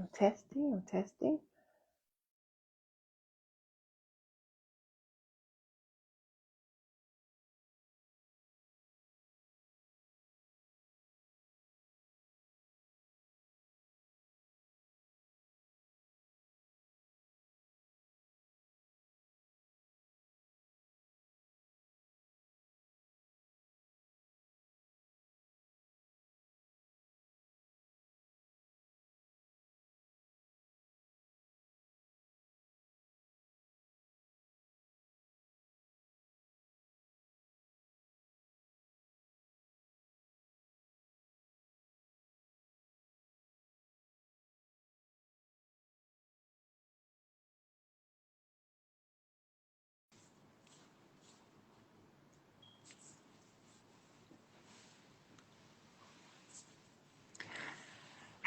I'm testing.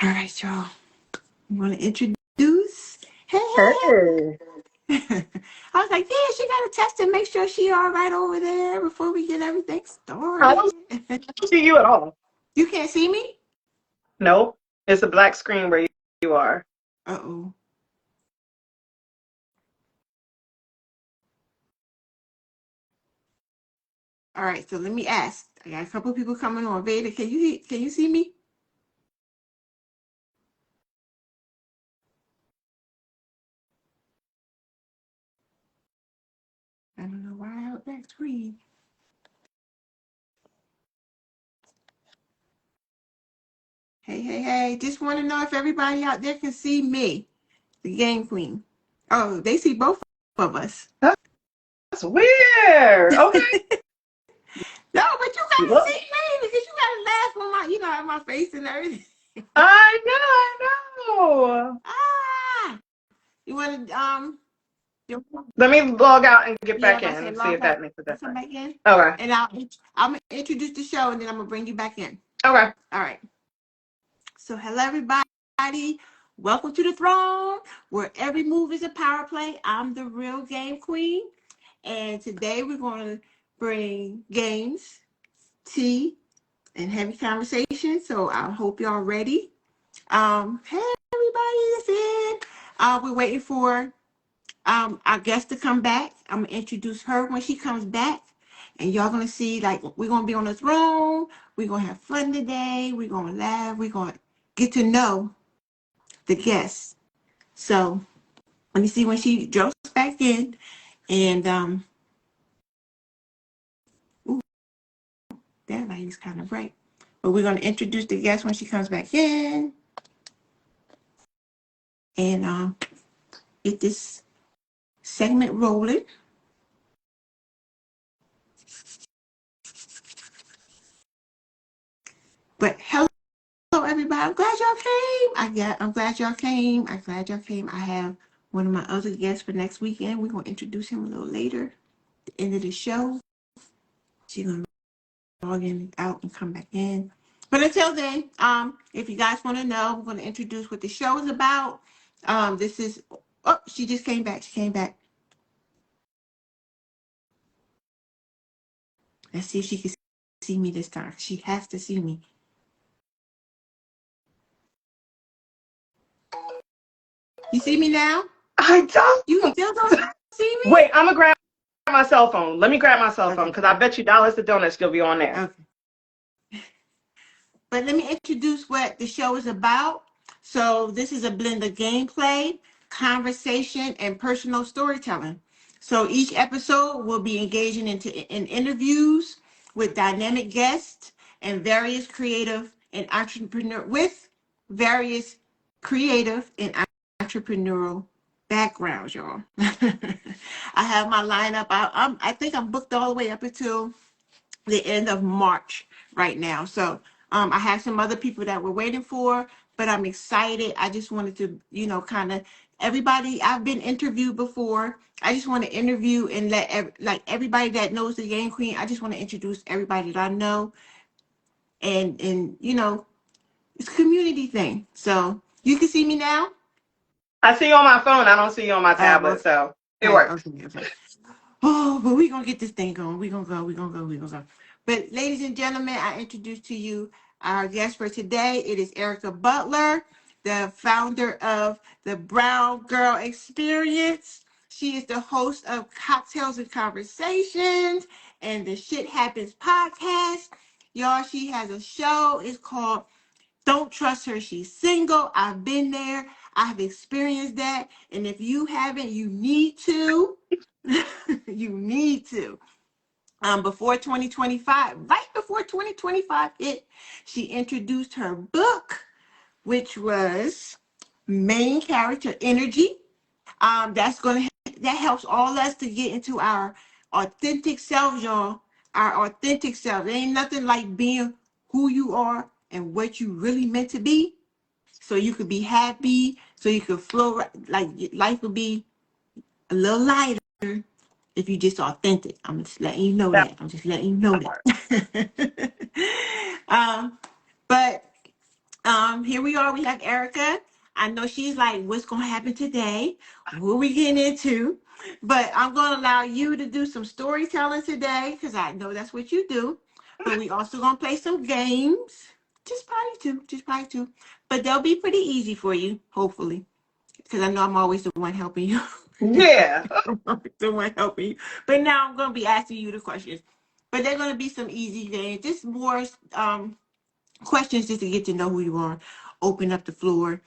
All right, y'all. I'm going to introduce. Hey. I was like, yeah, she got to test and make sure she all right over there before we get everything started. I don't see you at all. You can't see me? Nope. It's a black screen where you are. Uh-oh. All right, so let me ask. I got a couple of people coming on. Veda, can you see me? I don't know why out that screen. Hey. Just want to know if everybody out there can see me, the game queen. Oh, they see both of us. That's weird. Okay. No, but you got to Look. see me because you got to laugh on at my face and everything. I know. Ah, you want to Let me log out and get yeah, back if I in say and see log if out, that makes a come difference. back in. Okay. And I'm gonna introduce the show and then I'm gonna bring you back in. Okay. All right. So hello everybody. Welcome to the throne where every move is a power play. I'm the real game queen. And today we're gonna bring games, tea, and heavy conversation. So I hope y'all ready. Hey everybody, that's it. We're waiting for our guest to come back. I'm gonna introduce her when she comes back, and y'all gonna see like we're gonna be on the throne. We're gonna have fun today. We're gonna laugh. We're gonna get to know the guest. So let me see when she jumps back in, and ooh, that light is kind of bright. But we're gonna introduce the guest when she comes back in, and get this segment rolling. But hello everybody. I'm glad y'all came. I'm glad y'all came. I have one of my other guests for next weekend. We're gonna introduce him a little later. At the end of the show. She's gonna log in out and come back in. But until then, if you guys want to know, we're gonna introduce what the show is about. This is she just came back. She came back. Let's see if she can see me this time. She has to see me. You see me now? I don't. You still don't see me? Wait, I'm gonna grab my cell phone. Let me grab my cell phone because Okay. I bet you dollars to donuts you'll be on there. Okay. But let me introduce what the show is about. So this is a blend of gameplay, conversation, and personal storytelling. So each episode will be engaging in interviews with dynamic guests and various creative and entrepreneurial backgrounds, y'all. I have my lineup. I think I'm booked all the way up until the end of March right now. So I have some other people that we're waiting for, but I'm excited. I just wanted to, kind of everybody I've been interviewed before. I just want to interview and like everybody that knows the Game Queen. I just want to introduce everybody that I know, and it's a community thing. So you can see me now. I see you on my phone. I don't see you on my tablet, so it works. Okay. Oh, but we're gonna get this thing going. We're gonna go. But ladies and gentlemen, I introduce to you our guest for today. It is Erica Butler. the founder of the Browngirl Experience. She is the host of Cocktails and Conversations and the Shit Happens podcast. Y'all, she has a show. It's called Don't Trust Her, She's Single. I've been there. I've experienced that. And if you haven't, you need to. You need to. Before 2025, right before 2025 she introduced her book, which was Main Character Energy. That helps all us to get into our authentic selves, y'all. Our authentic self. There ain't nothing like being who you are and what you really meant to be. So you could be happy, so you could flow, like life would be a little lighter if you just authentic. I'm just letting you know that. I'm just letting you know that. But here we are. We have Erica. I know she's like, what's going to happen today? What are we getting into? But I'm going to allow you to do some storytelling today because I know that's what you do. But we also going to play some games. Just probably two. Just probably two. But they'll be pretty easy for you, hopefully. Because I know I'm always the one helping you. Yeah. The one helping you. But now I'm going to be asking you the questions. But they're going to be some easy games. Just more questions just to get to know who you are. Open up the floor.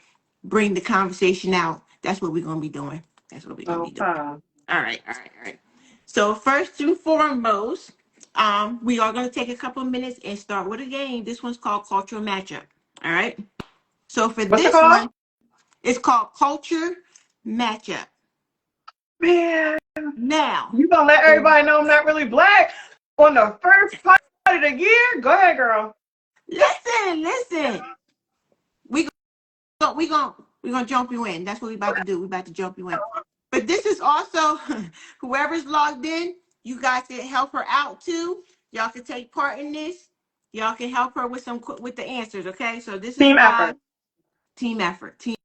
Bring the conversation out. That's what we're going to be doing. That's what we're going to be doing. Okay. All right. So first and foremost, we are going to take a couple of minutes and start with a game. This one's called Cultural Matchup. All right. So for What's it this called? one, it's called Culture Matchup. Man, Now, you gonna let everybody know I'm not really black on the first part of the year? Go ahead, girl. listen. We're gonna jump you in. That's what we're about to do. We're about to jump you in. But this is also whoever's logged in, you guys can help her out too. Y'all can take part in this. Y'all can help her with with the answers, okay? So this is Team why effort. team effort. Team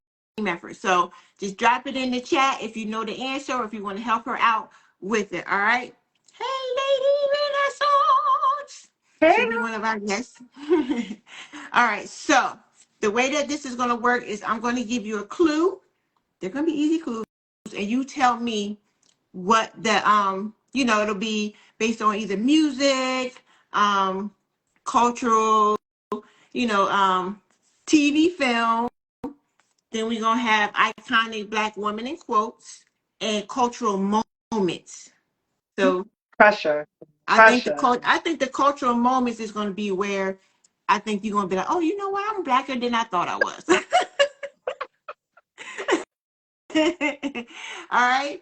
effort. So just drop it in the chat if you know the answer or if you want to help her out with it. All right. Hey, Lady Renaissance. Hey. She'll be one of our guests. All right. So the way that this is going to work is I'm going to give you a clue. They're going to be easy clues, and you tell me what the it'll be based on either music, cultural, TV, film. Then we're gonna have iconic Black women in quotes and cultural moments. So Pressure. Pressure. I think the cultural moments is gonna be where I think you're gonna be like, oh, you know what? I'm blacker than I thought I was. All right.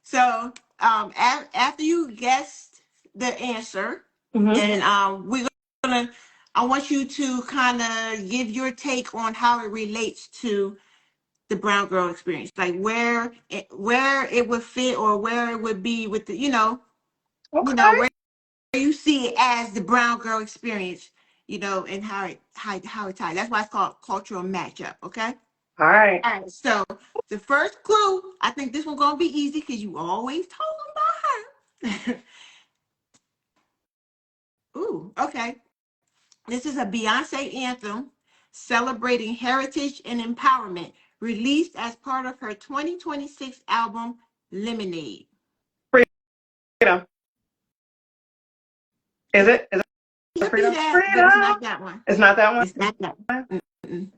So after you guessed the answer, then we're gonna. I want you to kind of give your take on how it relates to the brown girl experience, like where it would fit or where it would be with the Okay. where you see it as the brown girl experience, and how it ties. That's why it's called cultural matchup. Okay. All right. All right. So the first clue, I think this one's gonna be easy because you always talking about her. Ooh. Okay. This is a Beyonce anthem celebrating heritage and empowerment, released as part of her 2026 album Lemonade. Freedom. Is it? Is it Could be freedom? that, but it's Freedom. not that one. It's not that one. It's not that. Mm-mm.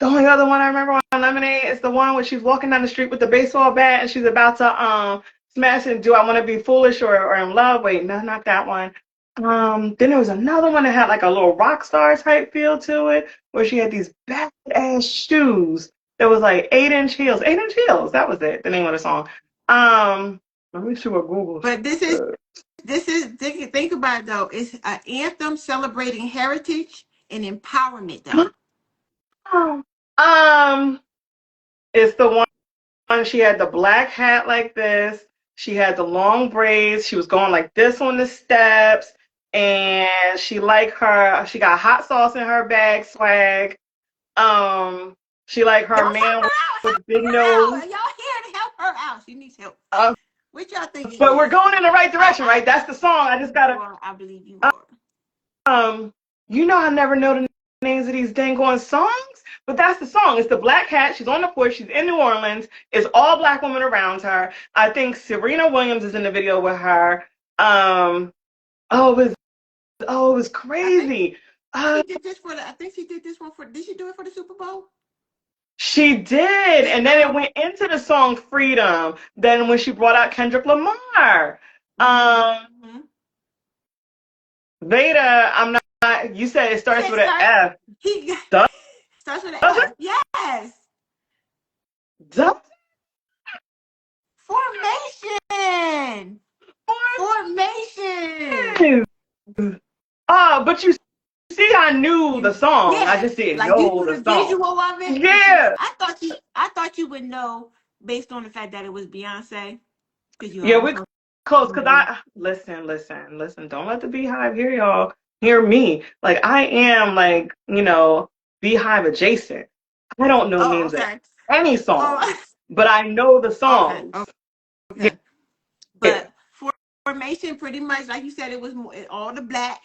The only other one I remember on Lemonade is the one where she's walking down the street with the baseball bat and she's about to smash and do I want to be foolish or in love? Wait, no, not that one. Then there was another one that had like a little rock star type feel to it, where she had these badass shoes that was like 8-inch heels. 8-inch heels. That was it. The name of the song. Let me see what Google But said. think about it though. It's an anthem celebrating heritage and empowerment though. Um, it's the one. She had the black hat like this. She had the long braids. She was going like this on the steps. And she got hot sauce in her bag swag. She like her Y'all help man her out. with Help big her nose. out. Y'all here to help her out. She needs help. What y'all think it But we're is? going in the right direction, right? That's the song. I just gotta I believe you are. you know I never know the names of these dang on songs, but that's the song. It's the black hat. She's on the porch. She's in New Orleans. It's all black women around her. I think Serena Williams is in the video with her. Oh, it was I think crazy. she did this for the. I think she did this one for. Did she do it for the Super Bowl? She did, This and then it girl. went into the song "Freedom." Then when she brought out Kendrick Lamar, Mm-hmm. Veda. I'm not. You said it starts It with an start. F. He Does starts with an it? F. Yes. Does Formation. Formation. it? But you see, I knew the song. I Yeah, just didn't like you know knew the the song. visual of it, but you. Yeah, I thought you would know based on the fact that it was Beyonce, because you yeah, already we're know. close. Cause I listen. Don't let the Beehive hear y'all. Hear me. Like I am like Beehive adjacent. I don't know Oh, names of okay. any songs, Oh, but I know the okay. songs. Okay. Yeah, But formation, pretty much, like you said, it was more, all the black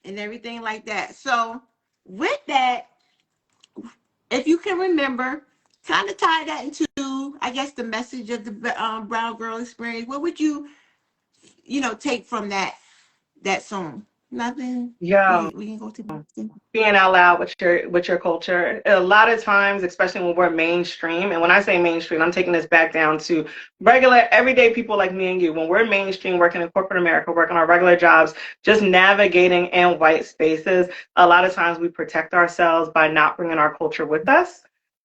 and everything like that. So with that, if you can remember, kind of tie that into, I guess, the message of the Brown Girl Experience. What would take from that song? Nothing. yeah. We can go to the Being out loud with your culture. A lot of times, especially when we're mainstream, and when I say mainstream, I'm taking this back down to regular, everyday people like me and you. When we're mainstream, working in corporate America, working our regular jobs, just navigating in white spaces, a lot of times we protect ourselves by not bringing our culture with us.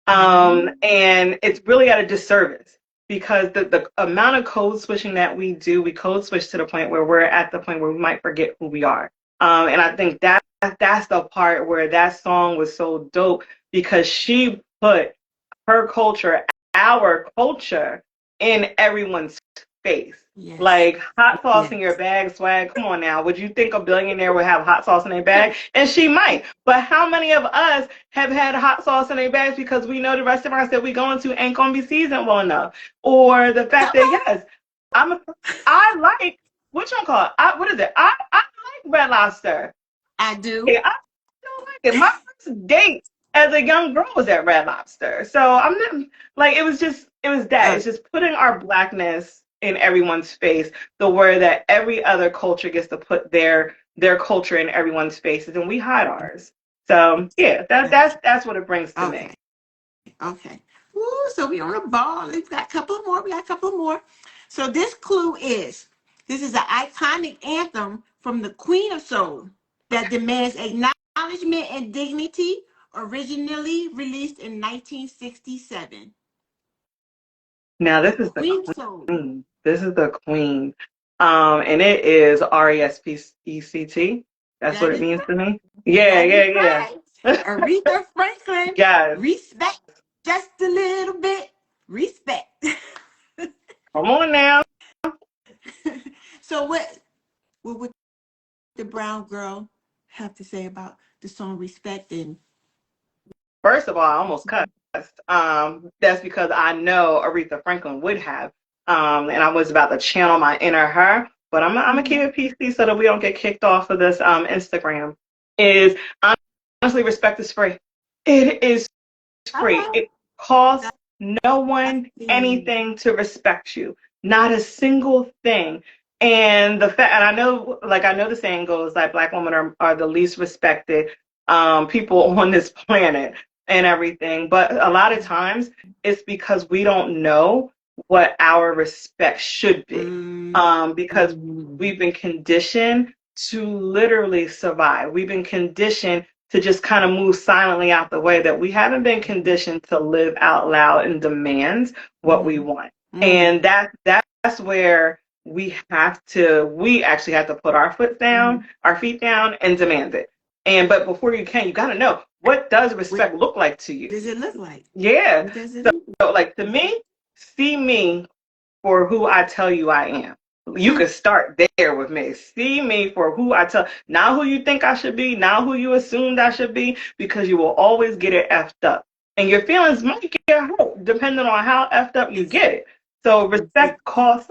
And it's really at a disservice because the amount of code switching that we do, we code switch to the point where we're at the point where we might forget who we are. And I think that's the part where that song was so dope because she put her culture, our culture, in everyone's face. yes, Like hot sauce yes. in your bag, swag. Come on now. Would you think a billionaire would have hot sauce in their bag? And she might. But how many of us have had hot sauce in their bags because we know the restaurants that we going to ain't gonna be seasoned well enough? Or the fact that yes, I'm a, I like what you call it? What is it? I like Red Lobster. I do. Yeah, I still like it. My first date as a young girl was at Red Lobster. So I'm not like it was that. Uh, It's just putting our blackness in everyone's face, the word that every other culture gets to put their culture in everyone's faces and we hide ours. So yeah, that's what it brings to me. okay. Okay. Ooh, so we on a ball. We've got a couple more. We got a couple more. So this clue is this is an iconic anthem from the Queen of Soul that demands acknowledgement and dignity, originally released in 1967. Now this is the Queen of Soul. queen. This is the queen. And it is RESPECT. That's what That it is means right. to me. Yeah, That is yeah, right. yeah. Aretha Franklin. Yes. Respect just a little bit. Respect. Come on now. So what would the brown girl have to say about the song Respect? And First of all, I almost cussed. That's because I know Aretha Franklin would have. And I was about to channel my inner her, but I'm gonna keep it PC so that we don't get kicked off of this Instagram. Is honestly, respect is free. It is all free. right, It costs no I one see. anything to respect you. Not a single thing. And the fact, and I know the saying goes like black women are the least respected people on this planet and everything. But a lot of times it's because we don't know what our respect should be. Mm, Because mm, we've been conditioned to literally survive. We've been conditioned to just kind of move silently out the way, that we haven't been conditioned to live out loud and demand what we mm, want. mm, And that's where we actually have to put mm. our feet down and demand it. But before you got to know, what does What respect look like to you? does it look like? Yeah. What does it So, look like to me, see me for who I tell you I am. You like? could start there with me. See me for who I tell, not who you think I should be, not who you assumed I should be, because you will always get it effed up. And your feelings might get hurt depending on how effed up you It's, get it. So it's respect costs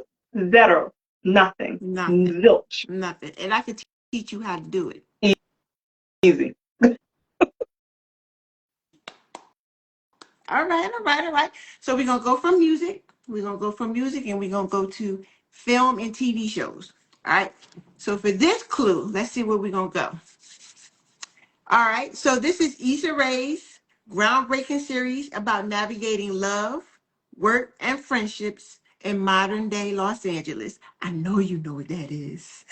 zero, nothing, nothing, zilch, nothing. And I could teach you how to do it. easy. All right, all right, all right. So we're gonna go from music. We're gonna go from music, and we're gonna go to film and TV shows. All right. So for this clue, let's see where we're gonna go. All right. So this is Issa Rae's groundbreaking series about navigating love, work, and friendships in modern day Los Angeles. I know you know what that is.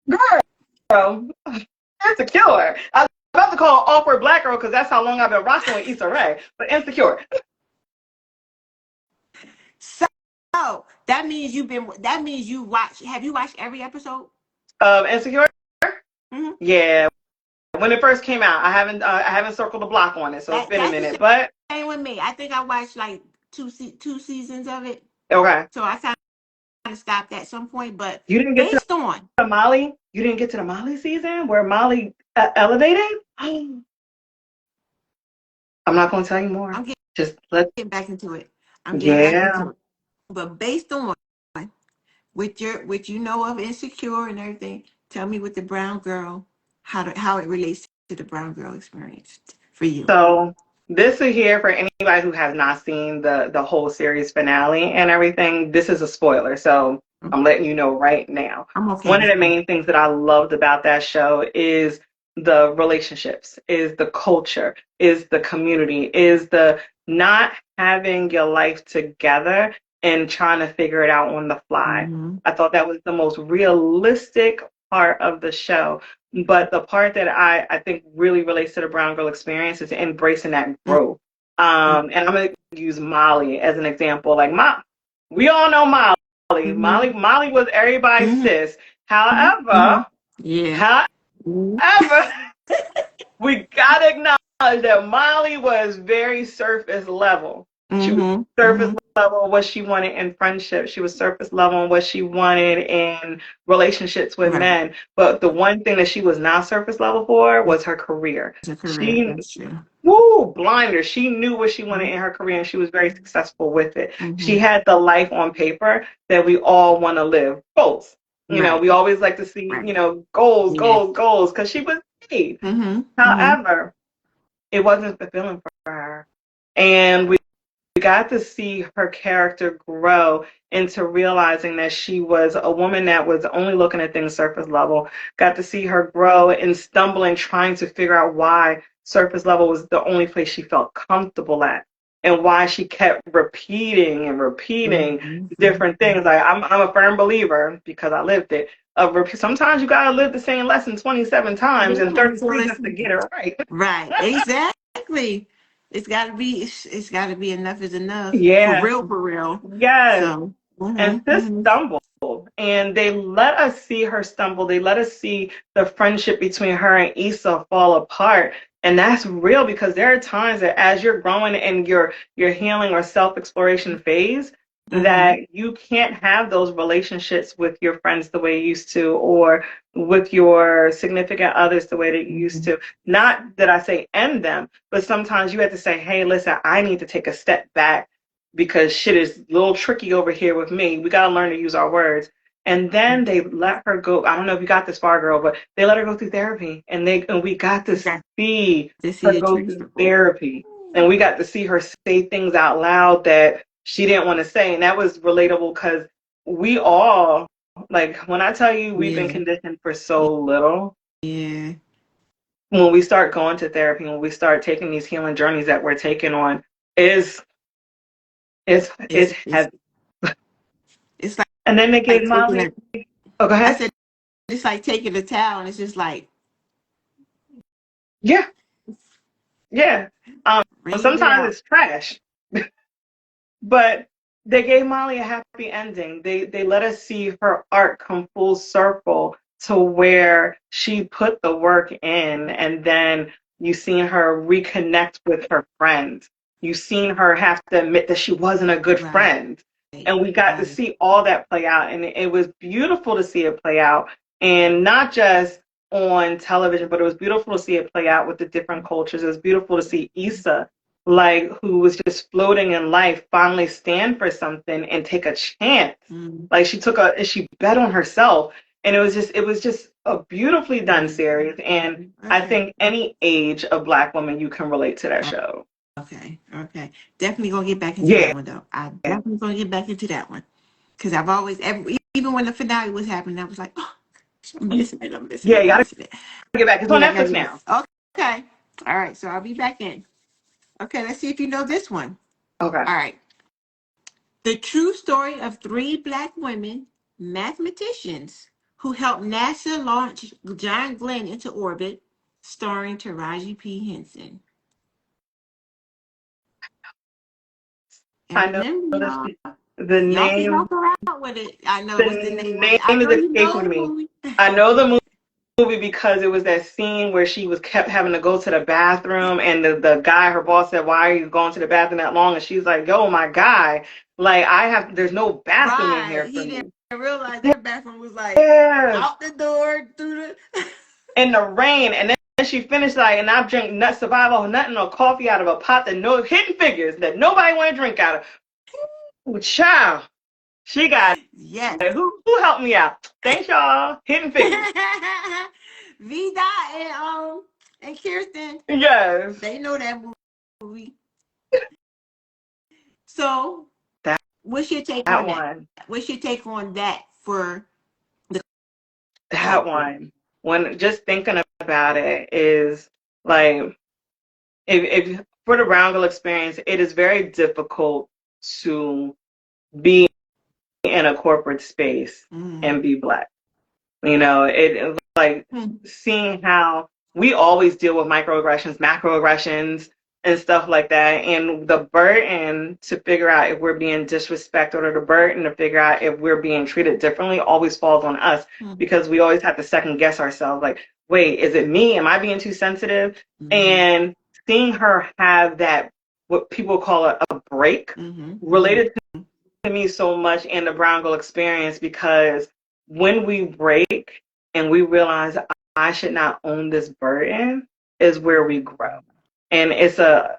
Girl, Insecure. I was about to call Awkward Black Girl because that's how long I've been rocking with Issa Rae. But Insecure. So that means you've been. That means you watch. Have you watched every episode? Insecure? Mm-hmm. Yeah. When it first came out, I haven't circled the block on it, so it's been a That's the minute. But same with me. I think I watched like two seasons of it. okay. So I kind of stopped at some point. But You didn't get to based on, the Molly? You didn't get to the Molly season where Molly elevated? I'm not going to tell you more. I'm Just let. getting back into it. I'm getting back Yeah. into it. But based on what you know of Insecure and everything, tell me what the Brown Girl, how it relates to the Brown Girl experience for you. So this is here for anybody who has not seen the whole series finale and everything. This is a spoiler, so I'm letting you know right now. I'm okay One of with the main things that I loved about that show is the relationships, is the culture, is the community, is the not having your life together and trying to figure it out on the fly. Mm-hmm. I thought that was the most realistic part of the show. But the part that I think really relates to the Brown Girl experience is embracing that growth. And I'm gonna use Molly as an example. Like we all know Molly. Mm-hmm. Molly was everybody's Mm-hmm. sis. Mm-hmm. However, Yeah. however, we gotta acknowledge that Molly was very surface level. She was Mm-hmm. surface Mm-hmm. level on what she wanted in friendship. She was surface level on what she wanted in relationships with Right. men. But the one thing that she was not surface level for was her career. It's a career. She, That's true. blinder. She knew what she wanted in her career and she was very successful with it. She Mm-hmm. had the life on paper that we all want to live. Goals. Right. We always like to see, Right. goals, Yeah. goals, because she was paid. Mm-hmm. Mm-hmm. However, it wasn't fulfilling for her. And we got to see her character grow into realizing that she was a woman that was only looking at things surface level. Got to see her grow and stumbling, trying to figure out why surface level was the only place she felt comfortable at, and why she kept repeating and repeating Mm-hmm. different things. Like I'm a firm believer, because I lived it. Sometimes you gotta live the same lesson 27 times Yeah, and so 33 just to listen. get it right. Right. Exactly. It's gotta be enough is enough. For Yeah. real, for real. Yes. So And mm-hmm. sis Mm-hmm. stumbled, and they let us see her stumble. They let us see the friendship between her and Issa fall apart. And that's real, because there are times that as you're growing in your healing or self-exploration phase, Mm-hmm. that you can't have those relationships with your friends the way you used to, or with your significant others the way that you used Mm-hmm. to. Not that I say end them, but sometimes you have to say, hey, listen, I need to take a step back because shit is a little tricky over here with me. We got to learn to use our words. And then they let her go. I don't know if you got this far, girl, but they let her go through therapy, and we got to Got see to see her the go truth. through therapy, and we got to see her say things out loud that she didn't want to say, and that was relatable, because we all, like, when I tell you we've been Yeah. conditioned for so little, Yeah. when we start going to therapy, when we start taking these healing journeys that we're taking on, is it's It's heavy. it's And then they like gave taking Molly. a Oh, go I ahead. said it's like taking a towel and it's just like Yeah, yeah. raise it Sometimes out. it's trash, but they gave Molly a happy ending. They let us see her art come full circle to where she put the work in, and then you seen her reconnect with her friends. You seen her have to admit that she wasn't a good Right. friend, and we got to Right. see all that play out, and it was beautiful to see it play out, and not just on television, but it was beautiful to see it play out with the different cultures. It was beautiful to see Issa, like, who was just floating in life, finally stand for something and take a chance. Mm-hmm. Like, she bet on herself, and it was just a beautifully done series. And I Okay. think any age of Black woman, you can relate to that show. Okay. Definitely gonna get back into that Yeah. one though. I definitely gonna get back into that one because I've always, even when the finale was happening, I was like, oh, I'm missing it. Yeah, you I'm gotta missing it. get back. It's on Yeah, I gotta Netflix get now. it. Okay. All right. So I'll be back in. Okay. Let's see if you know this one. Okay. All right. The true story of three Black women mathematicians who helped NASA launch John Glenn into orbit, starring Taraji P. Henson. And I know remember, this. y'all, The y'all can help name. her out with it. I know what's the The name of it. I name is know you escaping know the me. movie. I know the movie because it was that scene where she was kept having to go to the bathroom, and the guy, her boss, said, "Why are you going to the bathroom that long?" And she's like, "Yo, my guy, like I have. There's no bathroom in Right. here for He didn't me." realize that bathroom was like Yes. out the door through the. In the rain, and then she finished like, and I drink nut survival nothing or coffee out of a pot that no hidden figures that nobody want to drink out of. Ooh, child, she got Yes. it. Who helped me out? Thanks y'all. Hidden figures. V Dot and Kirsten, Yes. they know that movie. So, That what's your take that on that? one. What's your take on that for the That culture? one. When just thinking about it is like if for the Browngirl experience, it is very difficult to be in a corporate space Mm. and be Black. You know, it like Hmm. seeing how we always deal with microaggressions, macroaggressions, and stuff like that. And the burden to figure out if we're being disrespected or the burden to figure out if we're being treated differently always falls on us Hmm. because we always have to second guess ourselves. Like, wait, is it me? Am I being too sensitive? Mm-hmm. And seeing her have that, what people call a break, Mm-hmm. Mm-hmm. related to me so much in the Brown Girl experience because when we break and we realize I should not own this burden is where we grow. And it's a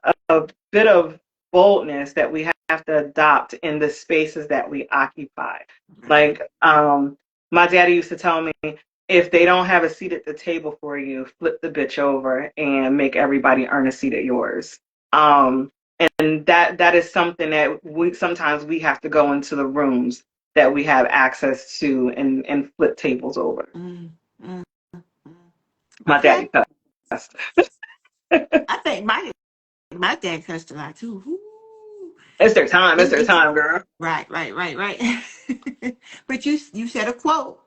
bit of boldness that we have to adopt in the spaces that we occupy. Right. Like, my daddy used to tell me, if they don't have a seat at the table for you, flip the bitch over and make everybody earn a seat at yours. Um, and that is something that we sometimes we have to go into the rooms that we have access to and flip tables over. Mm, mm, mm. My Okay. daddy cussed. I think my dad cussed a lot too. Ooh. It's their time. It's their It's time, girl. right. But you said a quote,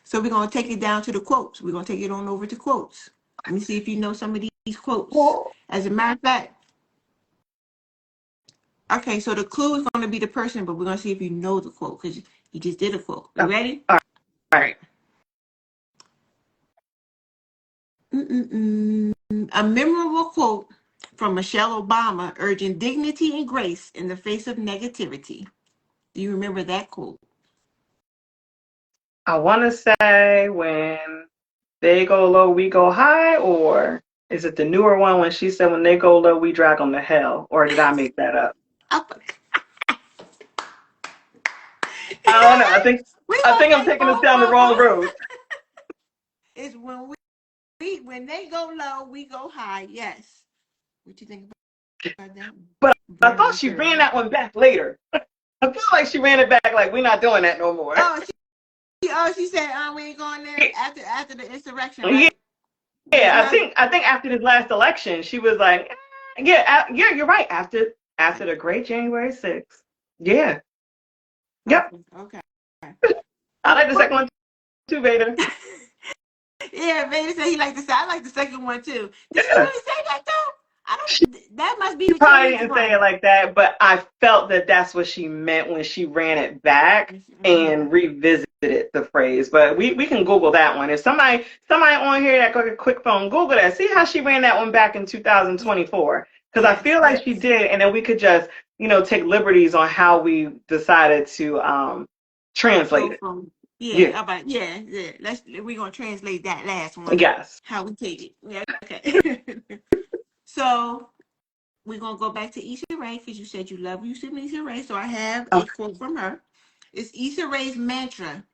so we're gonna take it down to the quotes. We're gonna take it on over to quotes. Let me see if you know some of these quotes. Well, As a matter of fact, okay. So the clue is gonna be the person, but we're gonna see if you know the quote because you just did a quote. You okay. ready? All All right. right. Mm-mm-mm. A memorable quote from Michelle Obama urging dignity and grace in the face of negativity. Do you remember that quote? I want to say when they go low, we go high, or is it the newer one when she said when they go low, we drag them to hell? Or did I make that up? Up. I don't know. We I gonna think I'm say taking us both down the of wrong them. road. It's when they go low, we go high. Yes. What you think about that one? But I thought Girl, she ran girl. that one back later. I feel like she ran it back like we're not doing that no more. She said, we ain't going there after the insurrection, Yeah, right? That's yeah. not. I think after this last election, she was like, yeah, you're right. After the great January 6th. Yeah, yep. Okay. Okay. I What? like the second one too, Vader. Yeah, Vader said he liked the. I like the second one too. Did she Yeah. really say that though? I She don't. That must be the probably changed didn't say it one. like that, but I felt that that's what she meant when she ran it back Mm-hmm. and revisited the phrase. But we can Google that one. If somebody on here that got a quick phone, Google that. See how she ran that one back in 2024. Because I Yes. feel like she Yes. did, and then we could just take liberties on how we decided to translate Go it. from Yeah. about yeah. We're gonna translate that last one. Yes. How we take it. Yeah. Okay. So we're gonna go back to Issa Rae because you said you love you some Issa Rae. So I have a Okay. quote from her. It's Issa Rae's mantra.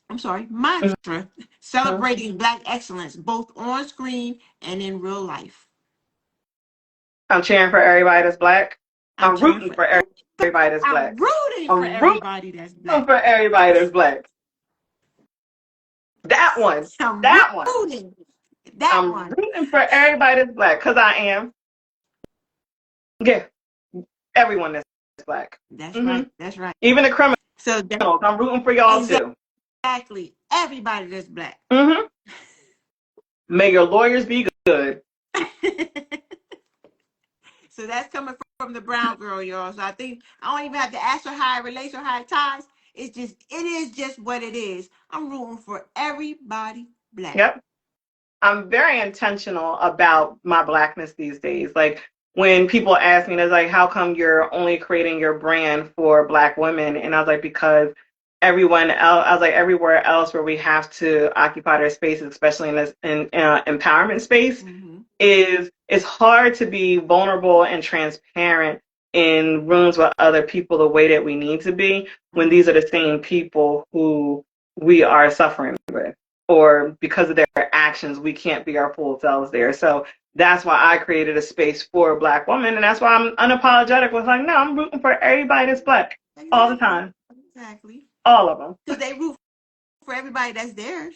I'm sorry, Mhm. mantra celebrating Black excellence both on screen and in real life. I'm cheering for everybody that's black. I'm I'm cheering rooting for for everybody that's I'm black. rooting for I'm rooting everybody that's black. for everybody that's black. That one. I'm That one. rooting. That I'm one. rooting for everybody that's black because I am. Yeah, everyone that's black. That's Hmm. right. That's right. Even the criminals. So I'm rooting for y'all too. exactly everybody that's black. Hmm. May your lawyers be good. So that's coming from the brown girl, y'all. So I think I don't even have to ask her how it relates or how it ties. It is just what it is. I'm rooting for everybody black. Yep. I'm very intentional about my blackness these days. Like when people ask me, it's like, how come you're only creating your brand for black women? And I was like, because everyone else, I was like, everywhere else where we have to occupy their spaces, especially in this empowerment space, is it's hard to be vulnerable and transparent in rooms with other people the way that we need to be when these are the same people who we are suffering with, or because of their actions we can't be our full selves there. So that's why I created a space for Black women, and that's why I'm unapologetic with like, no, I'm rooting for everybody that's Black all the time. Exactly. All of them. Because they root for everybody that's theirs.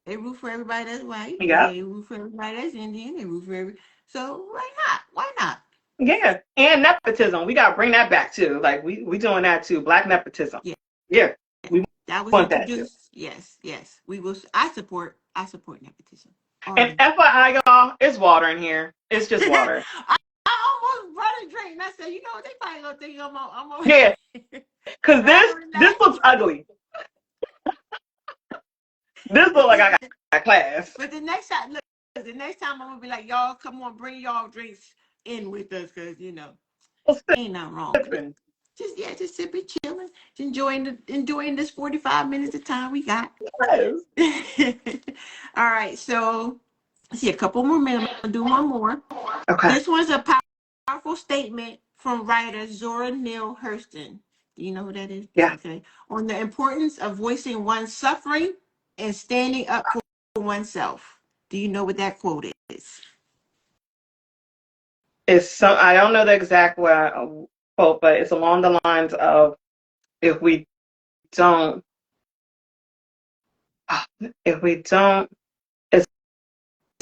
They root for everybody that's white. Yeah. They root for everybody that's Indian. They root for every. So why not? Why not? Yeah. And nepotism. We gotta bring that back too. Like we doing that too. Black nepotism. Yeah. Yeah. We That was want that too. introduced. Yes, yes. We will. I support nepotism. And Already. FYI, y'all, it's water in here. It's just water. I almost brought a drink and I said, you know what, they probably gonna think I'm Yeah. Because but I this relax. looks ugly. This looks like I got class. But the next time, look, the next time I'm gonna be like, y'all, come on, bring y'all drinks in with us, cause ain't nothing wrong with it. Just sipping, chilling, enjoying this 45 minutes of time we got. Yes. All right, so let's see a couple more minutes. I'm gonna do one more. Okay. This one's a powerful statement from writer Zora Neale Hurston. Do you know who that is? Yeah. Okay. On the importance of voicing one's suffering and standing up for oneself. Do you know what that quote is? It's some, I don't know the exact quote, but it's along the lines of if we don't, if we don't, it's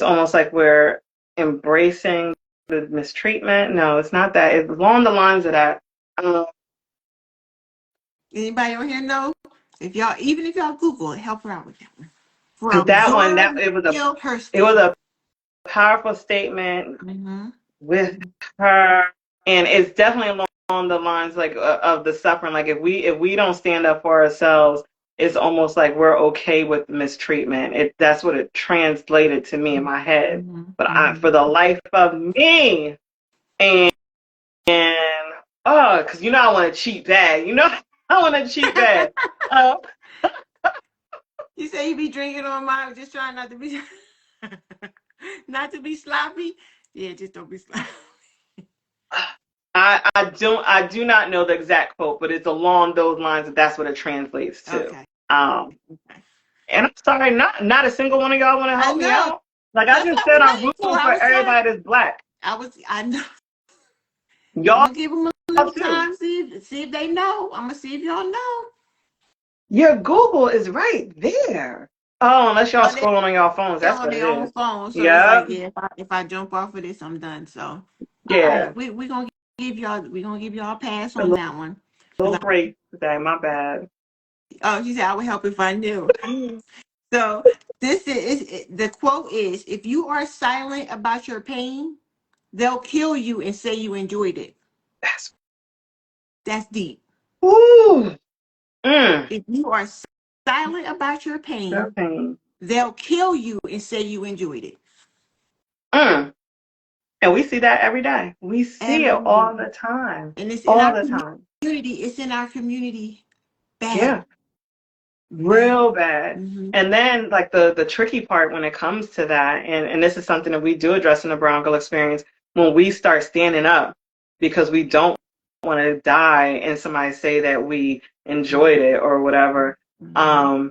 almost like we're embracing the mistreatment. No, it's not that. It's along the lines of that. Anybody on here know? Even if y'all Google it, help her out with that one. Because From that one, Zora that Neale it was Hurston. a powerful statement Mm-hmm. with her, and it's definitely along the lines like of the suffering. Like if we don't stand up for ourselves, it's almost like we're okay with mistreatment. That's what it translated to me in my head. Mm-hmm. But Mm-hmm. for the life of me, and oh, because I want to cheat bad. I want to cheat bad. Uh, You say you be drinking on mine, just trying not to be not to be sloppy. Yeah, just don't be sloppy. I do not know the exact quote, but it's along those lines. That's what it translates to. Okay. Okay. And I'm sorry, not a single one of y'all want to I help me know. out. Like I That's just what I said, was I'm waiting for. rooting I for was trying. everybody that's Black. I know. I'm Y'all gonna give them a little too. time, see if they know. I'm gonna see if y'all know. Your Google is right there. Oh, unless y'all Oh, they scrolling on your phones, still that's on what it their own is. phone, so it's like, Yep. yeah, if I jump off of this, I'm done. So, all Yeah. right, we gonna give y'all a pass A on that one. little break today. My bad. Oh, she said I would help if I knew. So the quote is: "If you are silent about your pain, they'll kill you and say you enjoyed it." That's That's deep. ooh. Mm. If you are silent about your pain, That pain. they'll kill you and say you enjoyed it. Mm. And we see that every day. We see it Every all day. the time. And it's in All our the time. community. It's in our community bad. Yeah. Bad. Real bad. Mm-hmm. And then like the tricky part when it comes to that, and this is something that we do address in the Browngirl Experience, when we start standing up because we don't want to die and somebody say that we enjoyed it or whatever, Mm-hmm.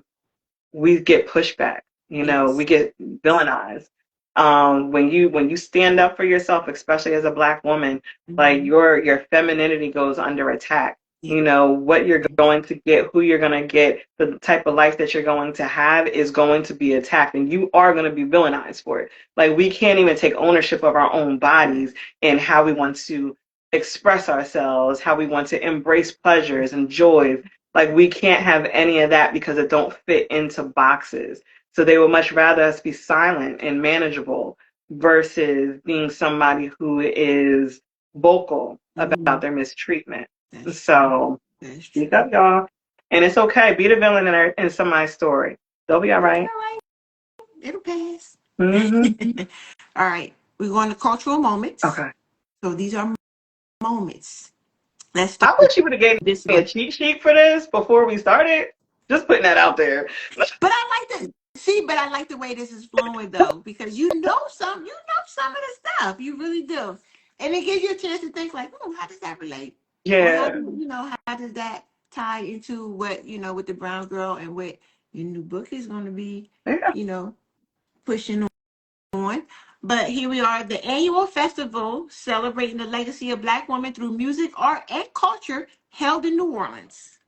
we get pushback, we Yes. get villainized. When you stand up for yourself, especially as a Black woman, like your femininity goes under attack. You know, what you're going to get, who you're going to get, the type of life that you're going to have is going to be attacked, and you are going to be villainized for it. Like, we can't even take ownership of our own bodies and how we want to express ourselves, how we want to embrace pleasures and joys. Like, we can't have any of that because it don't fit into boxes. So they would much rather us be silent and manageable versus being somebody who is vocal about their mistreatment. So speak up, y'all. And it's okay. Be the villain in somebody's story. They'll be all right. It'll pass. Mm-hmm. All right. We're going to cultural moments. Okay. So these are moments. Let's start. I wish you would have gave me a cheat sheet for this before we started. Just putting that out there. But I like to see, but I like the way this is flowing though, because you know some of the stuff. You really do. And it gives you a chance to think like, how does that relate? Yeah. How does that tie into what, with the Brown Girl and what your new book is going to be, pushing on. But here we are, the annual festival celebrating the legacy of Black women through music, art, and culture held in New Orleans.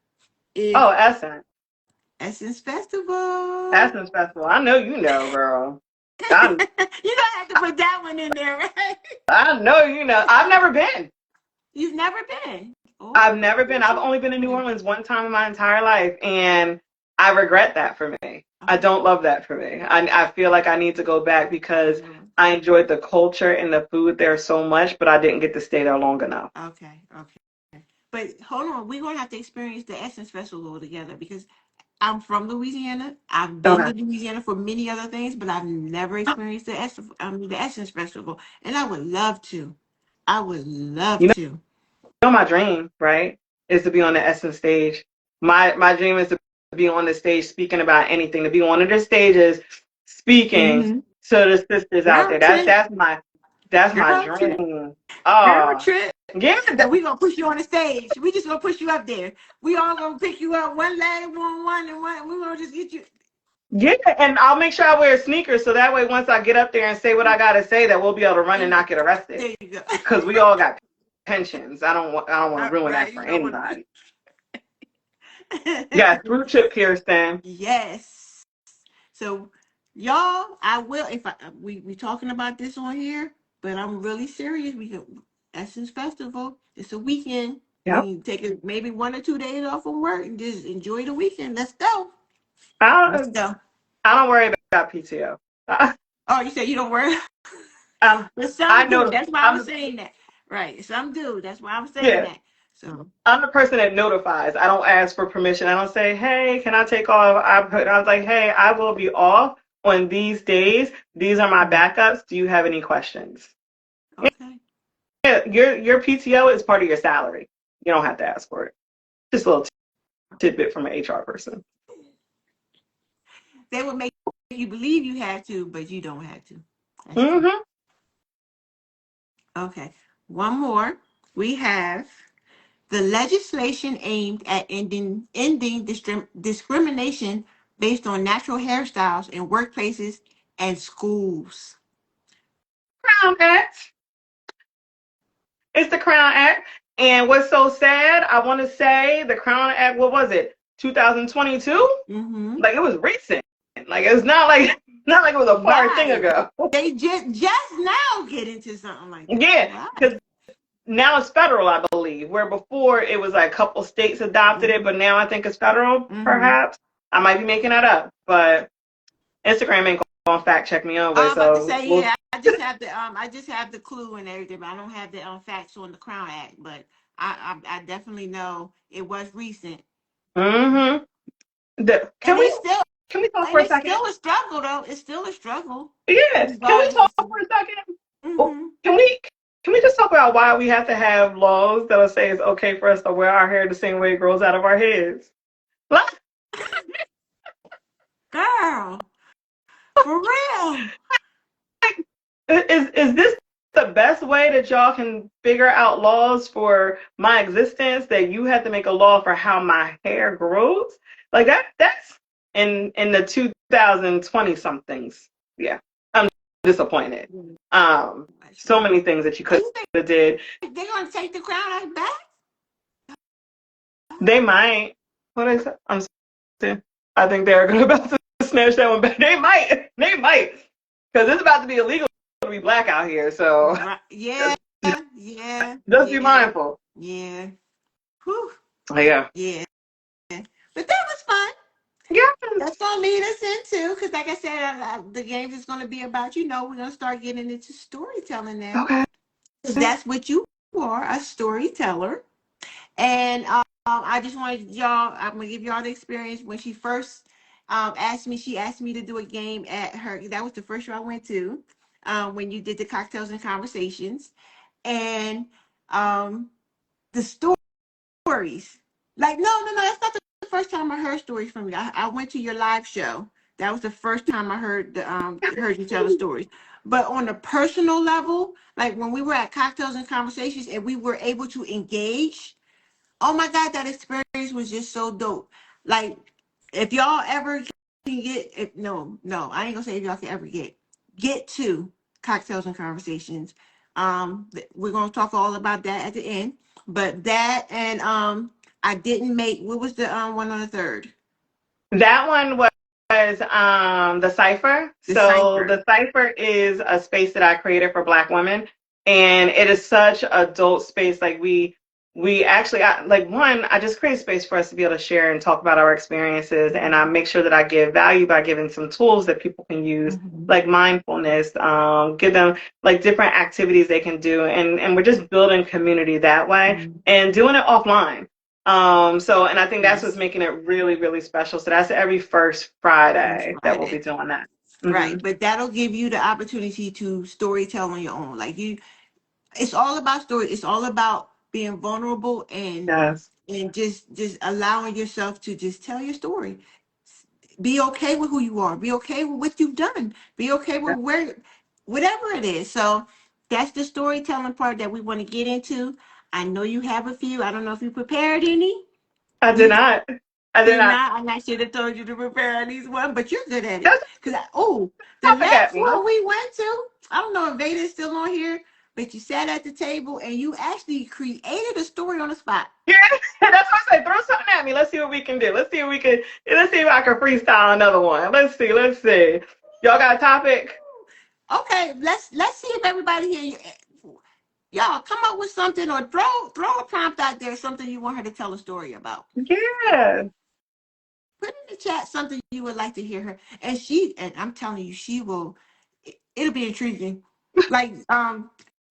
Essence. Essence Festival. Essence Festival. I know you know, girl. You don't have to put that one in there, right? I know you know. I've never been. You've never been? Oh, I've never been. I've only been in New Orleans one time in my entire life, and I regret that for me. I don't love that for me. I feel like I need to go back because I enjoyed the culture and the food there so much, but I didn't get to stay there long enough. Okay. But hold on, we're going to have to experience the Essence Festival together because I'm from Louisiana. I've been to Louisiana for many other things, but I've never experienced the Essence Festival, and I would love to. I would love to. My dream, right, is to be on the Essence stage. My dream is to be on the stage speaking about anything, to be on one of the stages speaking to the sisters out there. That's my dream. Trip. And we're gonna push you on the stage. We just gonna push you up there. We all gonna pick you up one leg, one, and we're gonna just get you. Yeah, and I'll make sure I wear sneakers so that way once I get up there and say what I gotta say, that we'll be able to run and not get arrested. There you go. Because we all got pensions. I don't want to ruin that for anybody. Yeah, through Chip Kirsten. Yes. So, y'all, I will. If we talking about this on here, but I'm really serious. We can Essence Festival. It's a weekend. Yep. We can take maybe 1 or 2 days off from work and just enjoy the weekend. Let's go. Let's go. I don't worry about PTO. Oh, you said you don't worry. But some do. That's why I'm saying that. Right. Some do. That's why I'm saying that. So I'm the person that notifies. I don't ask for permission. I don't say, hey, can I take off? I was like, hey, I will be off on these days. These are my backups. Do you have any questions? Okay. Yeah, your PTO is part of your salary. You don't have to ask for it. Just a little tidbit from an HR person. They would make you believe you have to, but you don't have to. Okay. One more. We have the legislation aimed at ending discrimination based on natural hairstyles in workplaces and schools. Crown Act. It's the Crown Act. And what's so sad, I want to say the Crown Act, what was it? 2022? Like, it was recent. Like, it's not like it was a far thing ago. They just now get into something like that. Yeah, because now it's federal, I believe, where before it was like a couple states adopted it, but now I think it's federal, perhaps. I might be making that up, but Instagram ain't gonna fact check me over. I was about to say, I just have the clue and everything, but I don't have the facts on the Crown Act. But I definitely know it was recent. Can we talk for a second? It's still a struggle, though. It's still a struggle. Yes. Can we talk for a second? Can we just talk about why we have to have laws that'll say it's okay for us to wear our hair the same way it grows out of our heads? What? Girl, for real. Is this the best way that y'all can figure out laws for my existence, that you have to make a law for how my hair grows? Like that's in the 2020 somethings. Yeah. I'm disappointed. So many things that you Oh, could you think have did. they're gonna take the crown back? They might. What I said? I'm saying. I think they're about to snatch that one back. They might. They might. Because it's about to be illegal to be black out here. So Right. Yeah, yeah, just be yeah, mindful. yeah. Whew. Yeah. Yeah. But that was fun. Yes. That's gonna lead us into, because like I said, the games is gonna be about, we're gonna start getting into storytelling now, Okay. because that's what you are, a storyteller. And I just wanted y'all, I'm gonna give y'all the experience when she first she asked me to do a game at her. That was the first show I went to, when you did the cocktails and conversations, and the stories. Like, no, that's not the first time I heard stories from you. I went to your live show. That was the first time I heard you tell the stories. But on a personal level, like when we were at cocktails and conversations and we were able to engage, oh my God, that experience was just so dope. Like, if y'all ever can get, I ain't gonna say if y'all can ever get to cocktails and conversations. We're gonna talk all about that at the end. But that, and I didn't make, what was the one on the third? That one was the Cipher. The So cipher. the Cipher is a space that I created for Black women, and it is such adult space. Like we actually like one. I just create space for us to be able to share and talk about our experiences, and I make sure that I give value by giving some tools that people can use, Mm-hmm. like mindfulness. Give them like different activities they can do, and we're just building community that way Mm-hmm. and doing it offline. And I think that's what's Yes. making it really, really special. So that's every first First Friday that we'll be Friday. doing that. Right. Hmm. But that'll give you the opportunity to story tell on your own. Like, it's all about story. It's all about being vulnerable, and Yes. just allowing yourself to just tell your story. Be okay with who you are. Be okay with what you've done. Be okay with whatever it is. So that's the storytelling part that we want to get into. I know you have a few. I don't know if you prepared any. I did You not. I did did not. not, and I should have told you to prepare at least one, but you're good at it. Just Because, the topic at last me. Let's one we went to, I don't know if Vada's still on here, but you sat at the table and you actually created a story on the spot. yeah, that's what I said. Throw something at me. Let's see what we can do. Let's see if we can. Let's see if I can freestyle another one. Let's see. Let's see. Y'all got a topic? Okay, let's see if everybody here, y'all come up with something, or throw a prompt out there, something you want her to tell a story about. Yeah. Put in the chat something you would like to hear her, and I'm telling you, she will. It'll be intriguing. Like,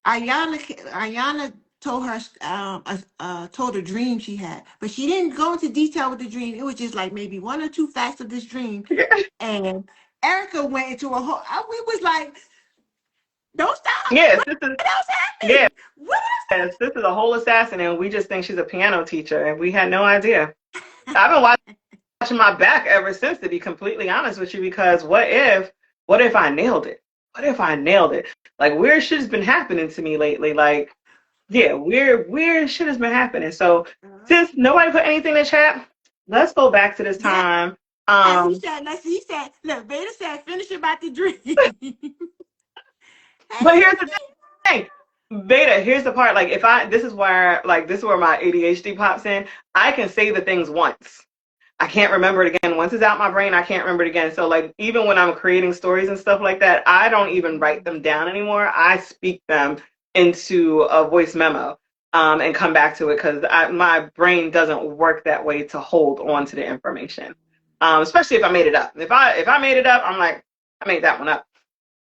Ayana told her, told a dream she had, but she didn't go into detail with the dream. It was just like maybe one or two facts of this dream, and Erica went into a whole. We was like, don't stop. Yes. What This is. else Yes. happened? What This is a whole assassin, and we just think she's a piano teacher, and we had no idea. else? I've been watching my back ever since, to be completely honest with you, because what if I nailed it? What if I nailed it? Like, weird shit has been happening to me lately. Like, yeah, weird shit has been happening. So since nobody put anything in the chat, let's go back to this Yeah, time. he said, look, Veda said, finish about the dream. Hey, But here's the thing. Beta, here's the part. Like, this is where my ADHD pops in. I can say the things once. I can't remember it again. Once it's out my brain, I can't remember it again. So like even when I'm creating stories and stuff like that, I don't even write them down anymore. I speak them into a voice memo, and come back to it because my brain doesn't work that way to hold on to the information. Especially if I made it up. If I made it up, I'm like, I made that one up.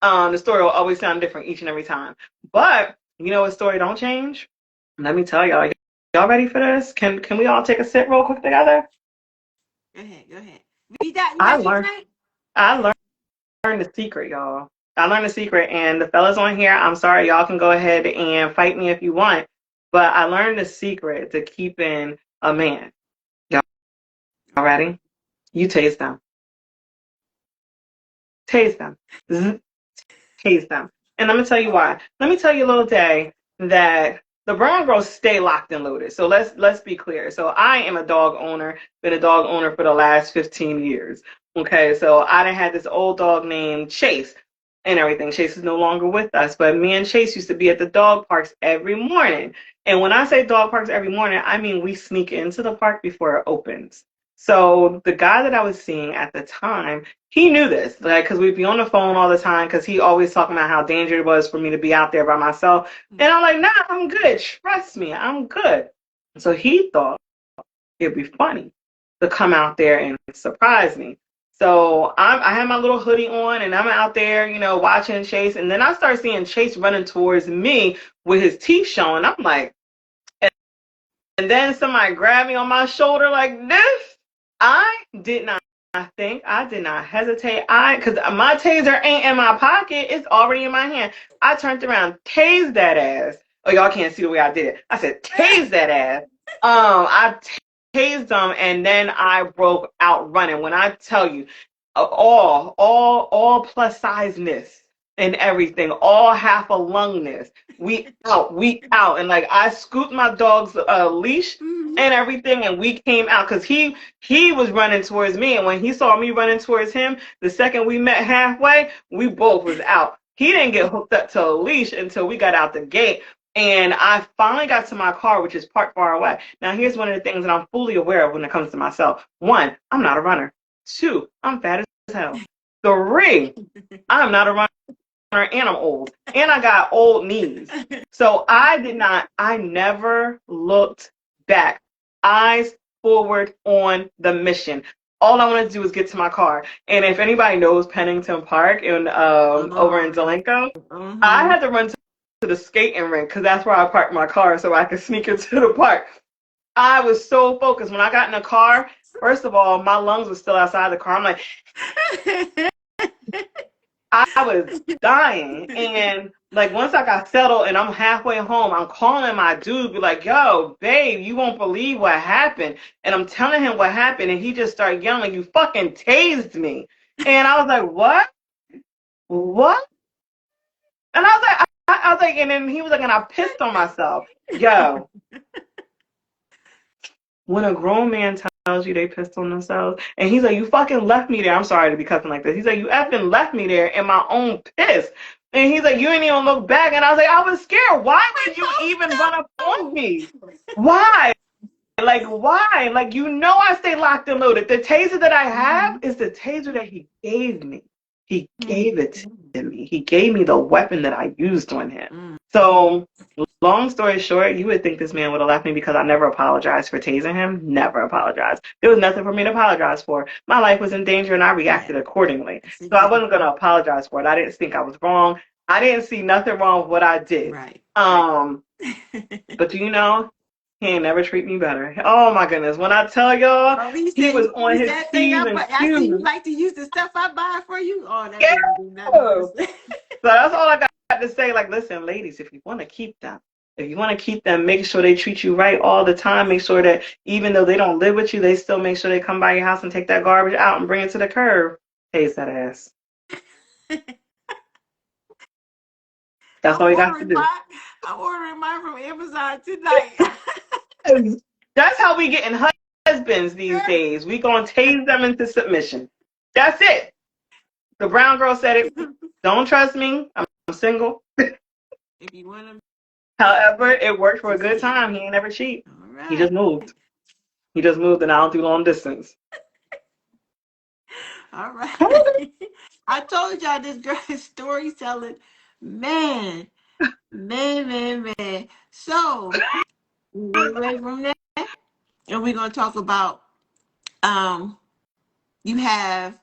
The story will always sound different each and every time. But you know what story don't change? Let me tell y'all. Y'all ready for this? Can we all take a sip real quick together? go ahead. You I got your learned drink? I learned the secret, y'all. I learned the secret, and the fellas on here, I'm sorry, y'all can go ahead and fight me if you want, but I learned the secret to keeping a man. Y'all ready? You taste them. Taste them. Zzz, taste them. And let me tell you why. Let me tell you, little day, that the brown girls stay locked and loaded. So let's be clear. So I am a dog owner, been a dog owner for the last 15 years. Okay, so I done had this old dog named Chase. and everything. Chase is no longer with us, but me and Chase used to be at the dog parks every morning. And when I say dog parks every morning, I mean we sneak into the park before it opens. So the guy that I was seeing at the time, he knew this, like, because we'd be on the phone all the time, because he always talking about how dangerous it was for me to be out there by myself. And I'm like, nah, I'm good. Trust me, I'm good. So he thought it'd be funny to come out there and surprise me. So I had my little hoodie on and I'm out there, watching Chase. And then I start seeing Chase running towards me with his teeth showing. I'm like, and then somebody grabbed me on my shoulder like this. I did not think, I did not hesitate. Because my taser ain't in my pocket, it's already in my hand. I turned around, tased that ass. Oh, y'all can't see the way I did it. I said, tase that ass. I tased him, and then I broke out running. When I tell you, all plus sizeness and everything, all half a lungness. We out, and like I scooped my dog's leash and everything, and we came out because he was running towards me, and when he saw me running towards him, the second we met halfway, we both was out. He didn't get hooked up to a leash until we got out the gate. And I finally got to my car, which is parked far away. Now, here's one of the things that I'm fully aware of when it comes to myself. 1, I'm not a runner. 2, I'm fat as hell. 3, I'm not a runner and I'm old. And I got old knees. So I never looked back. Eyes forward on the mission. All I wanted to do was get to my car. And if anybody knows Pennington Park over in Zelenko, I had to run to the skating rink because that's where I parked my car so I could sneak into the park. I was so focused. When I got in the car, first of all, my lungs were still outside the car. I'm like, I was dying. And like once I got settled and I'm halfway home, I'm calling my dude, be like, yo, babe, you won't believe what happened. And I'm telling him what happened, and he just started yelling, you fucking tased me. And I was like, what? What? And I was like, and then he was like, and I pissed on myself. Yo, when a grown man tells you they pissed on themselves, and he's like, you fucking left me there. I'm sorry to be cussing like this. He's like, you effing left me there in my own piss. And he's like, you didn't even look back. And I was like, I was scared. Why would you even run up on me? Why? Like, why? Like, I stay locked and loaded. The taser that I have is the taser that he gave me. He gave it to me. He gave me the weapon that I used on him. So, long story short, you would think this man would have left me because I never apologized for tasing him. Never apologized. There was nothing for me to apologize for. My life was in danger and I reacted accordingly. So I wasn't going to apologize for it. I didn't think I was wrong. I didn't see nothing wrong with what I did. Right. But do you know, he ain't never treat me better. Oh my goodness. When I tell y'all, he was on his P's and I see you Q's. like to use the stuff I buy for you. Oh, that Yeah. didn't do nothing worse. So that's all I got to say. Like, listen, ladies, if you want to keep them, make sure they treat you right all the time. Make sure that even though they don't live with you, they still make sure they come by your house and take that garbage out and bring it to the curb. Taste that ass. That's all you got to do. I'm ordering mine from Amazon tonight. That's how we getting husbands these days. We gonna tase them into submission. That's it. The brown girl said it. Don't trust me. I'm single. If you want to. However, it worked for a good time. He ain't never cheat. Right. He just moved. And I don't do long distance. All right. I told y'all this girl is storytelling. Man. So, we're away from that. And we're going to talk about, you have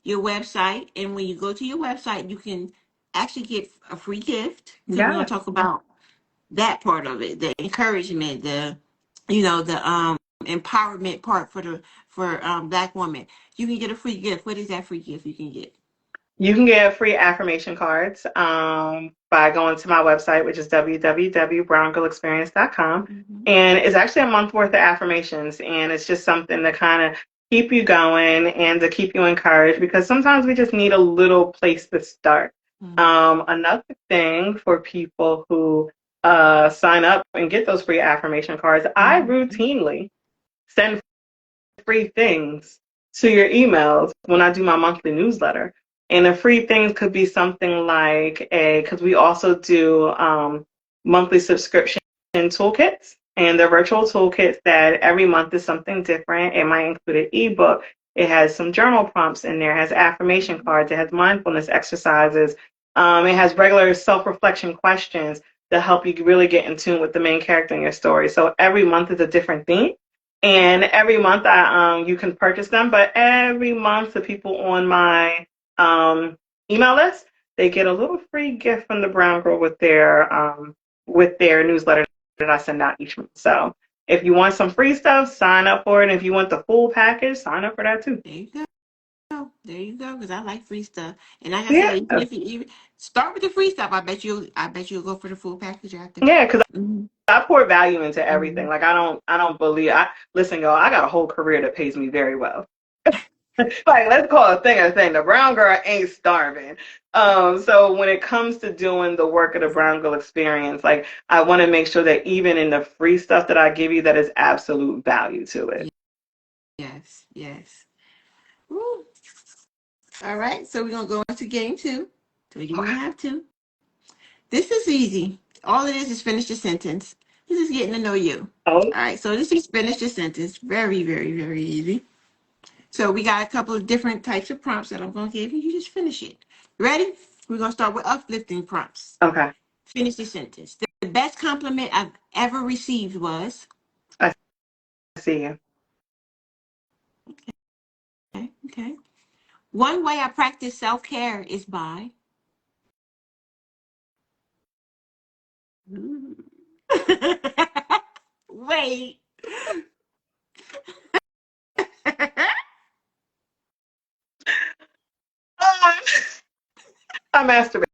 your website. And when you go to your website, you can actually get a free gift. Because we're going to talk about that part of it, the encouragement, the empowerment part for Black women. You can get a free gift. What is that free gift you can get? You can get free affirmation cards by going to my website, which is www.browngirlexperience.com. Mm-hmm. And it's actually a month worth of affirmations. And it's just something to kind of keep you going and to keep you encouraged, because sometimes we just need a little place to start. Mm-hmm. Another thing for people who sign up and get those free affirmation cards, mm-hmm. I routinely send free things to your emails when I do my monthly newsletter. And the free things could be something like because we also do monthly subscription toolkits, and they're virtual toolkits that every month is something different. It might include an ebook. It has some journal prompts in there. It has affirmation cards. It has mindfulness exercises. It has regular self-reflection questions to help you really get in tune with the main character in your story. So every month is a different theme. And every month you can purchase them, but every month the people on my email list, they get a little free gift from the Brown Girl with their newsletter that I send out each month. So if you want some free stuff, sign up for it. And if you want the full package, sign up for that too. There you go. There you go. Because I like free stuff. And like I Yeah. said, even if you even start with the free stuff, I bet you'll go for the full package after. Yeah, because Mm-hmm. I pour value into everything. Mm-hmm. Like I don't believe I listen, y'all, I got a whole career that pays me very well. Like let's call a thing a thing. The brown girl ain't starving. So when it comes to doing the work of the Brown Girl Experience, like I want to make sure that even in the free stuff that I give you, that is absolute value to it. Yes, yes. Woo. All right, so we're gonna go into game two. So you only have two. This is easy. All it is finish the sentence. This is getting to know you. Oh, All right, so this is finish the sentence. Very, very, very easy. So we got a couple of different types of prompts that I'm gonna give you. You just finish it. Ready? We're gonna start with uplifting prompts. okay. Finish the sentence. The best compliment I've ever received was. I see you. Okay, okay. One way I practice self-care is by. Wait. I masturbate.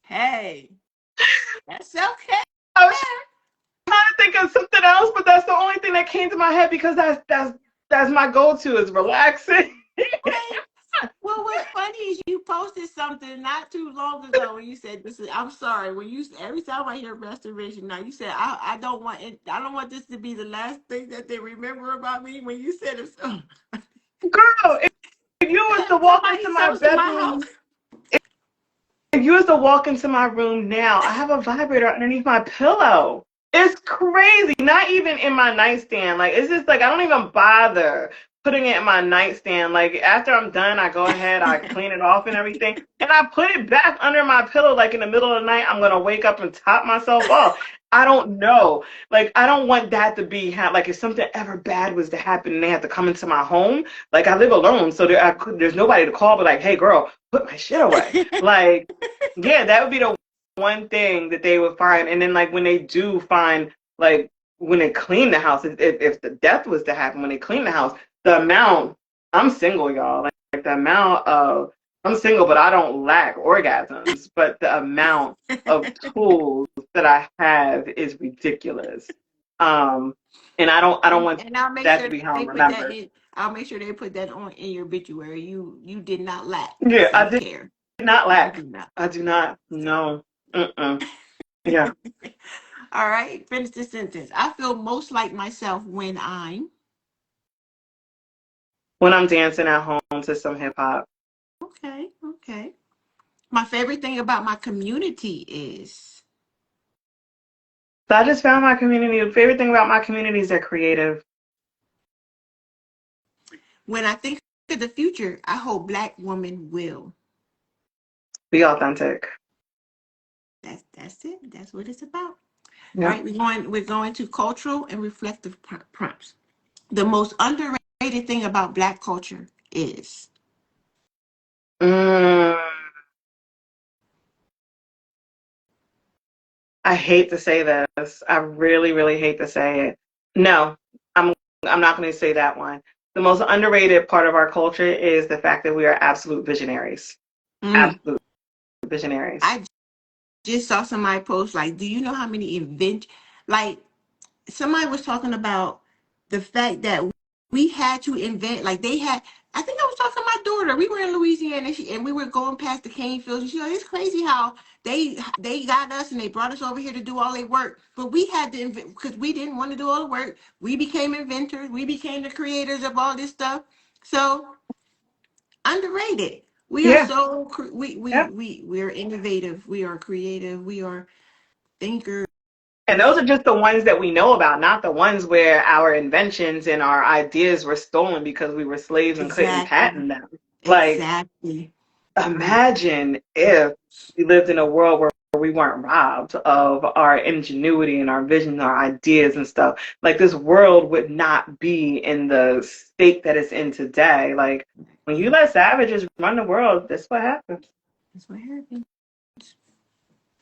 Hey, that's self-care. I was trying to think of something else, but that's the only thing that came to my head because that's my go-to is relaxing. Wait. Well, what's funny is you posted something not too long ago when you said this is. I'm sorry when you every time I hear restoration now you said I don't want it. I don't want this to be the last thing that they remember about me. When you said it, Girl, if you was to walk somebody into my comes to my house. bedroom, if you was to walk into my room now, I have a vibrator underneath my pillow. It's crazy. Not even in my nightstand. Like it's just like I don't even bother putting it in my nightstand. Like after I'm done, I go ahead, I clean it off and everything, and I put it back under my pillow. Like in the middle of the night, I'm gonna wake up and top myself off. I don't know. Like I don't want that to be like if something ever bad was to happen and they have to come into my home. Like I live alone, so there's nobody to call. But like, hey, girl, put my shit away. Like, yeah, that would be the one thing that they would find. And then like when they do find like when they clean the house, if the death was to happen when they clean the house, the amount I'm single, y'all. Like the amount of I'm single, but I don't lack orgasms. But the amount of tools that I have is ridiculous. Um, and I don't want And I'll make that to sure be how they I'm put that remembered. in. I'll make sure they put that on in your obituary. You did not lack Yeah, I self did care. not You lack. did not. I do not. No. Mm-mm. Yeah. All right, finish the sentence. I feel most like myself when I'm. When I'm dancing at home to some hip hop. Okay, okay. My favorite thing about my community is. So I just found my community. The favorite thing about my community is they're creative. When I think of the future, I hope Black women will. Be authentic. That's it. That's what it's about. All Yeah. right, we're going to cultural and reflective prompts. The most underrated thing about Black culture is. Mm, I hate to say this. I really, really hate to say it. No, I'm I'm not going to say that one. The most underrated part of our culture is the fact that we are absolute visionaries. Mm. Absolute visionaries. I just saw somebody post like, do you know how many like somebody was talking about the fact that we had to invent like they had. I think I was talking to my daughter. We were in Louisiana, and we were going past the cane fields. And she was like, it's crazy how they got us and they brought us over here to do all their work. But we had to invent because we didn't want to do all the work. We became inventors. We became the creators of all this stuff. So underrated. We are Yeah. so Yeah. we're innovative. We are creative. We are thinkers. And those are just the ones that we know about, not the ones where our inventions and our ideas were stolen because we were slaves and couldn't Exactly. patent them. Like, Exactly. imagine if we lived in a world where we weren't robbed of our ingenuity and our vision and our ideas and stuff. Like, this world would not be in the state that it's in today. Like, when you let savages run the world, that's what happens. That's what happened.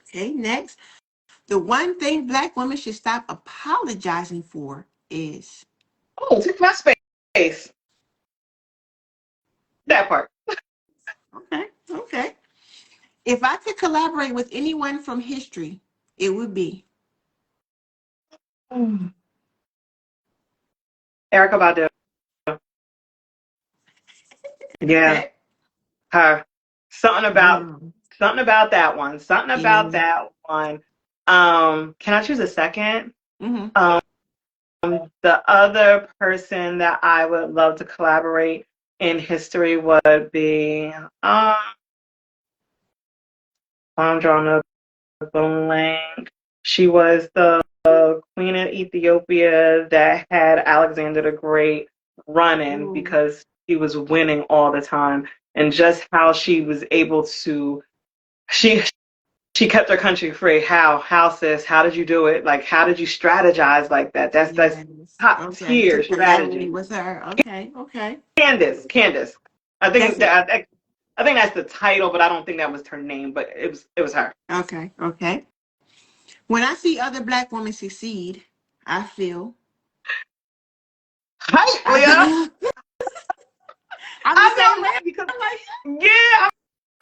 Okay, next. The one thing Black women should stop apologizing for is Oh, take my space. That part. okay, okay. If I could collaborate with anyone from history, it would be Erica Butler. Yeah, okay. her. Something about Mm, something about that one. Something about yeah. that one. Can I choose a second? Mm-hmm. Um, the other person that I would love to collaborate in history would be I'm drawing a blank. She was the queen of Ethiopia that had Alexander the Great running Ooh, because he was winning all the time, and just how she was able to she she kept her country free. How sis? How did you do it? Like, how did you strategize like that? That's yes. top Okay. To tier collaborate strategy. with her. Okay. Okay. Candace. I That's think it. that I think that's the title, but I don't think that was her name. But it was her. Okay. Okay. When I see other Black women succeed, I feel Hi, I Leah. feel I'm the I same know way. that because I'm like, yeah,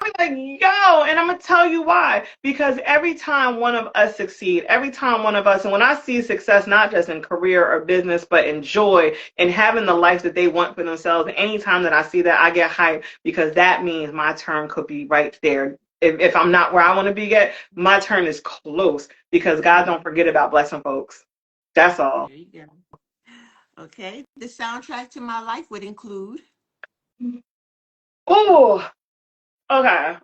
I'm like, yo, and I'm gonna tell you why. Because every time one of us succeed, every time one of us, and when I see success, not just in career or business, but in joy and having the life that they want for themselves, anytime that I see that, I get hyped because that means my turn could be right there. If I'm not where I want to be yet, my turn is close because God don't forget about blessing folks. That's all. there you go. Okay. The soundtrack to my life would include. Ooh, okay.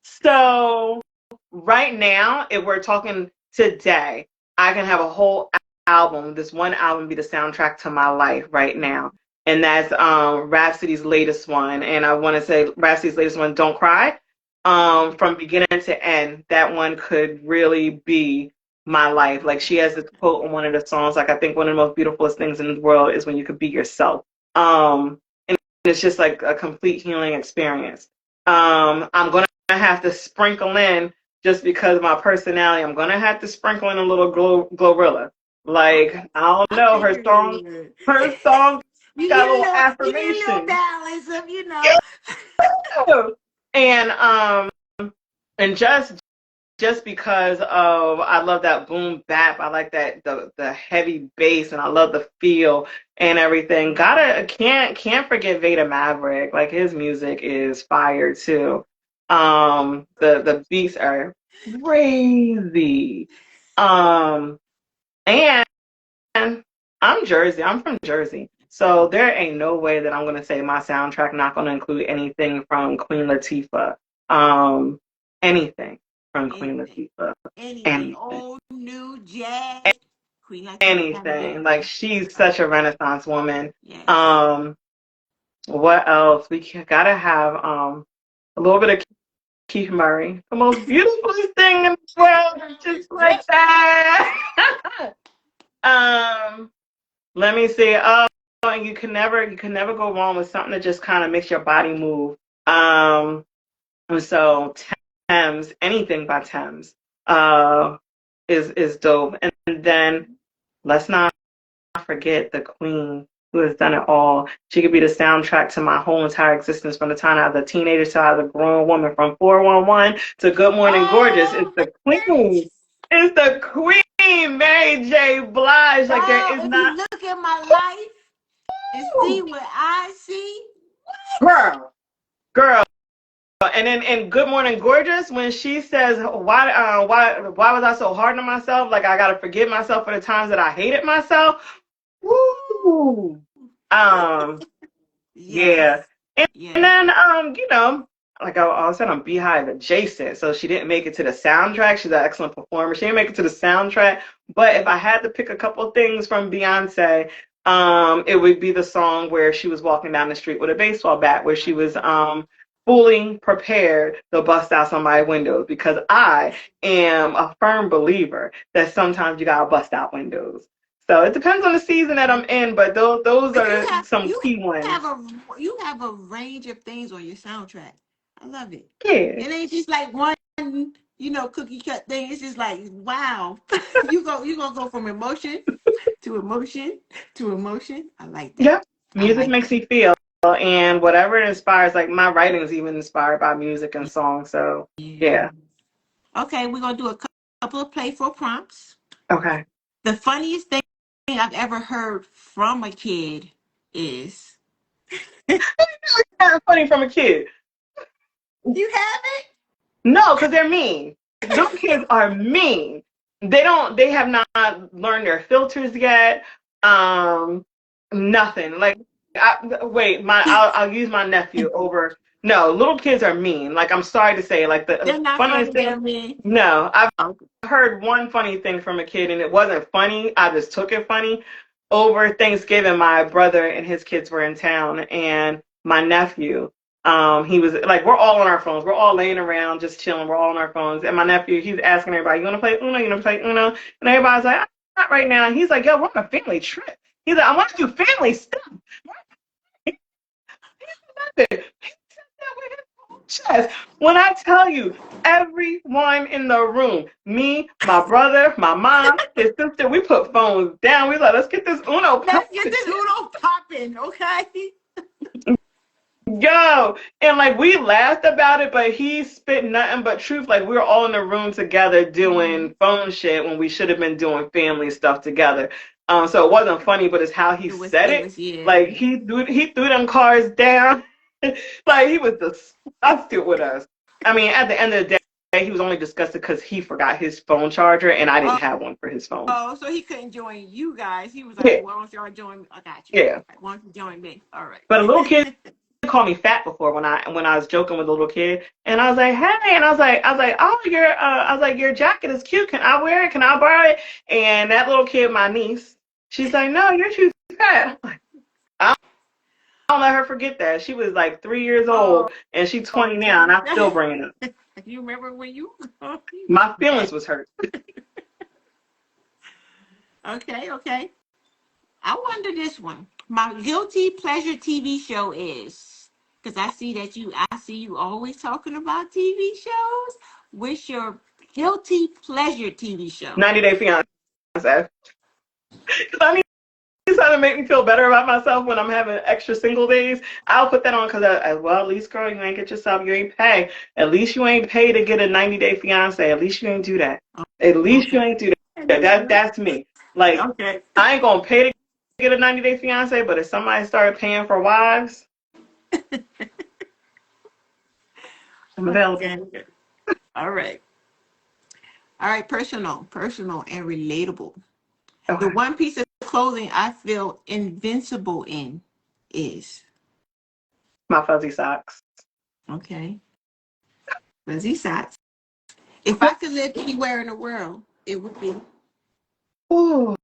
So right now, if we're talking today, I can have a whole album. This one album be the soundtrack to my life right now, and that's Rhapsody's latest one. And I want to say Rhapsody's latest one, "Don't Cry." From beginning to end, that one could really be my life. Like, she has this quote on one of the songs. Like, I think one of the most beautiful things in the world is when you could be yourself. And it's just like a complete healing experience. I'm gonna have to sprinkle in just because of my personality. I'm gonna have to sprinkle in a little Glorilla. Like, Okay. I don't I know, figured it would. her song got a little You need a little affirmation. balance of, you know. Yeah. And and just because of I love that boom bap, I like that the heavy bass, and I love the feel and everything. Can't forget Veda Maverick. Like, his music is fire too. The beats are crazy. Um and I'm Jersey. I'm from Jersey. So there ain't no way that I'm gonna say my soundtrack not gonna include anything from Queen Latifah. Um anything from Queen Anything. Latifah. Anything. Anything. Old, new, jazz. Queen Latifah got it Anything. Like, going. she's such a Okay. Renaissance woman. Yes. Um what else? Gotta have a little bit of Keith Murray. The most beautiful thing in the world is just like that. um Let me see. Oh, and you can never go wrong with something that just kind of makes your body move. Um, and so Thames, anything by Thames, is dope. And then let's not forget the Queen who has done it all. She could be the soundtrack to my whole entire existence, from the time I was a teenager to I was a grown woman, from 411 to Good Morning Gorgeous. It's Oh, the yes. Queen. It's the Queen, Mary J. Blige. Like, there Girl, is if not. you look at my life see what I see. Girl, girl. And then in Good Morning Gorgeous, when she says, why was I so hard on myself? Like I gotta forgive myself for the times that I hated myself. Woo. Um, yeah. Yes. And Yes. then, like I said, I'm Beehive adjacent, so she didn't make it to the soundtrack. She's an excellent performer. She didn't make it to the soundtrack, but if I had to pick a couple of things from Beyonce, it would be the song where she was walking down the street with a baseball bat, where she was fully prepared to bust out somebody's windows, because I am a firm believer that sometimes you gotta bust out windows. So it depends on the season that I'm in, but those But are some key have ones. a you have a range of things on your soundtrack. I love it. Yeah. It ain't just like one, cookie cut thing. It's just like, wow. You gonna go from emotion to emotion to emotion. I like that. Yeah. I Music like makes that. you feel, and whatever it inspires, like my writing is even inspired by music and songs. So, Yeah. yeah. Okay, we're gonna do a couple of playful prompts. Okay. The funniest thing I've ever heard from a kid is Kind of funny from a kid. you have it? No, because they're mean. Little kids are mean. They have not learned their filters yet. Um, Nothing. Like, I'll use my nephew over. No, little kids are mean. Like, I'm sorry to say, like, the They're not funniest funny, thing. they're me. No, I've Okay. heard one funny thing from a kid, and it wasn't funny. I just took it funny. Over Thanksgiving, my brother and his kids were in town, and my nephew, he was like, we're all on our phones. We're all laying around, just chilling. We're all on our phones. And my nephew, he's asking everybody, you want to play Uno? You want to play Uno? And everybody's like, not right now. And he's like, yo, we're on a family trip. He's like, I want to do family stuff. Chest. When I tell you, everyone in the room, me, my brother, my mom, his sister, we put phones down. We like, let's get this Uno Let's get popping. this Uno popping, okay? Yo, and like we laughed about it, but he spit nothing but truth. Like we were all in the room together Mhm. doing phone shit when we should have been doing family stuff together. So it wasn't funny, but it's how he said It it. was yeah. Like he threw them cards down. Like he was disgusted with us. I mean, at the end of the day, he was only disgusted because he forgot his phone charger, and I didn't Oh, have one for his phone. oh, so he couldn't join you guys. He was like, Yeah, well, why don't y'all join me? I got you. yeah. Why don't you join me? All right. But a little kid called me fat before when I was joking with a little kid, and I was like, hey, and I was like, oh, your jacket is cute. Can I wear it? Can I borrow it? And that little kid, my niece, she's like, no, you're too fat. I'm like, I don't let her forget that. She was like 3 years Oh, old, and she's oh 20 now, and I still dang. bring it up. You remember when you My feelings was hurt. Okay, okay. I wonder this one. My guilty pleasure TV show is because I see you always talking about TV shows. What's your guilty pleasure TV show? 90 Day Fiance. Because I need something to make me feel better about myself when I'm having extra single days. I'll put that on because, well, at least, girl, you ain't get yourself, you ain't pay. At least you ain't pay to get a 90-day fiance. At least you ain't do that. At least you Okay. ain't do that. That's me. Like, Okay. I ain't going to pay to get a 90-day fiance, but if somebody started paying for wives, I'm available. Okay. All right. All right. Personal, and relatable. The Okay. one piece of clothing I feel invincible in is My fuzzy socks. okay. Fuzzy socks. If I could live anywhere in the world, it would be Ooh.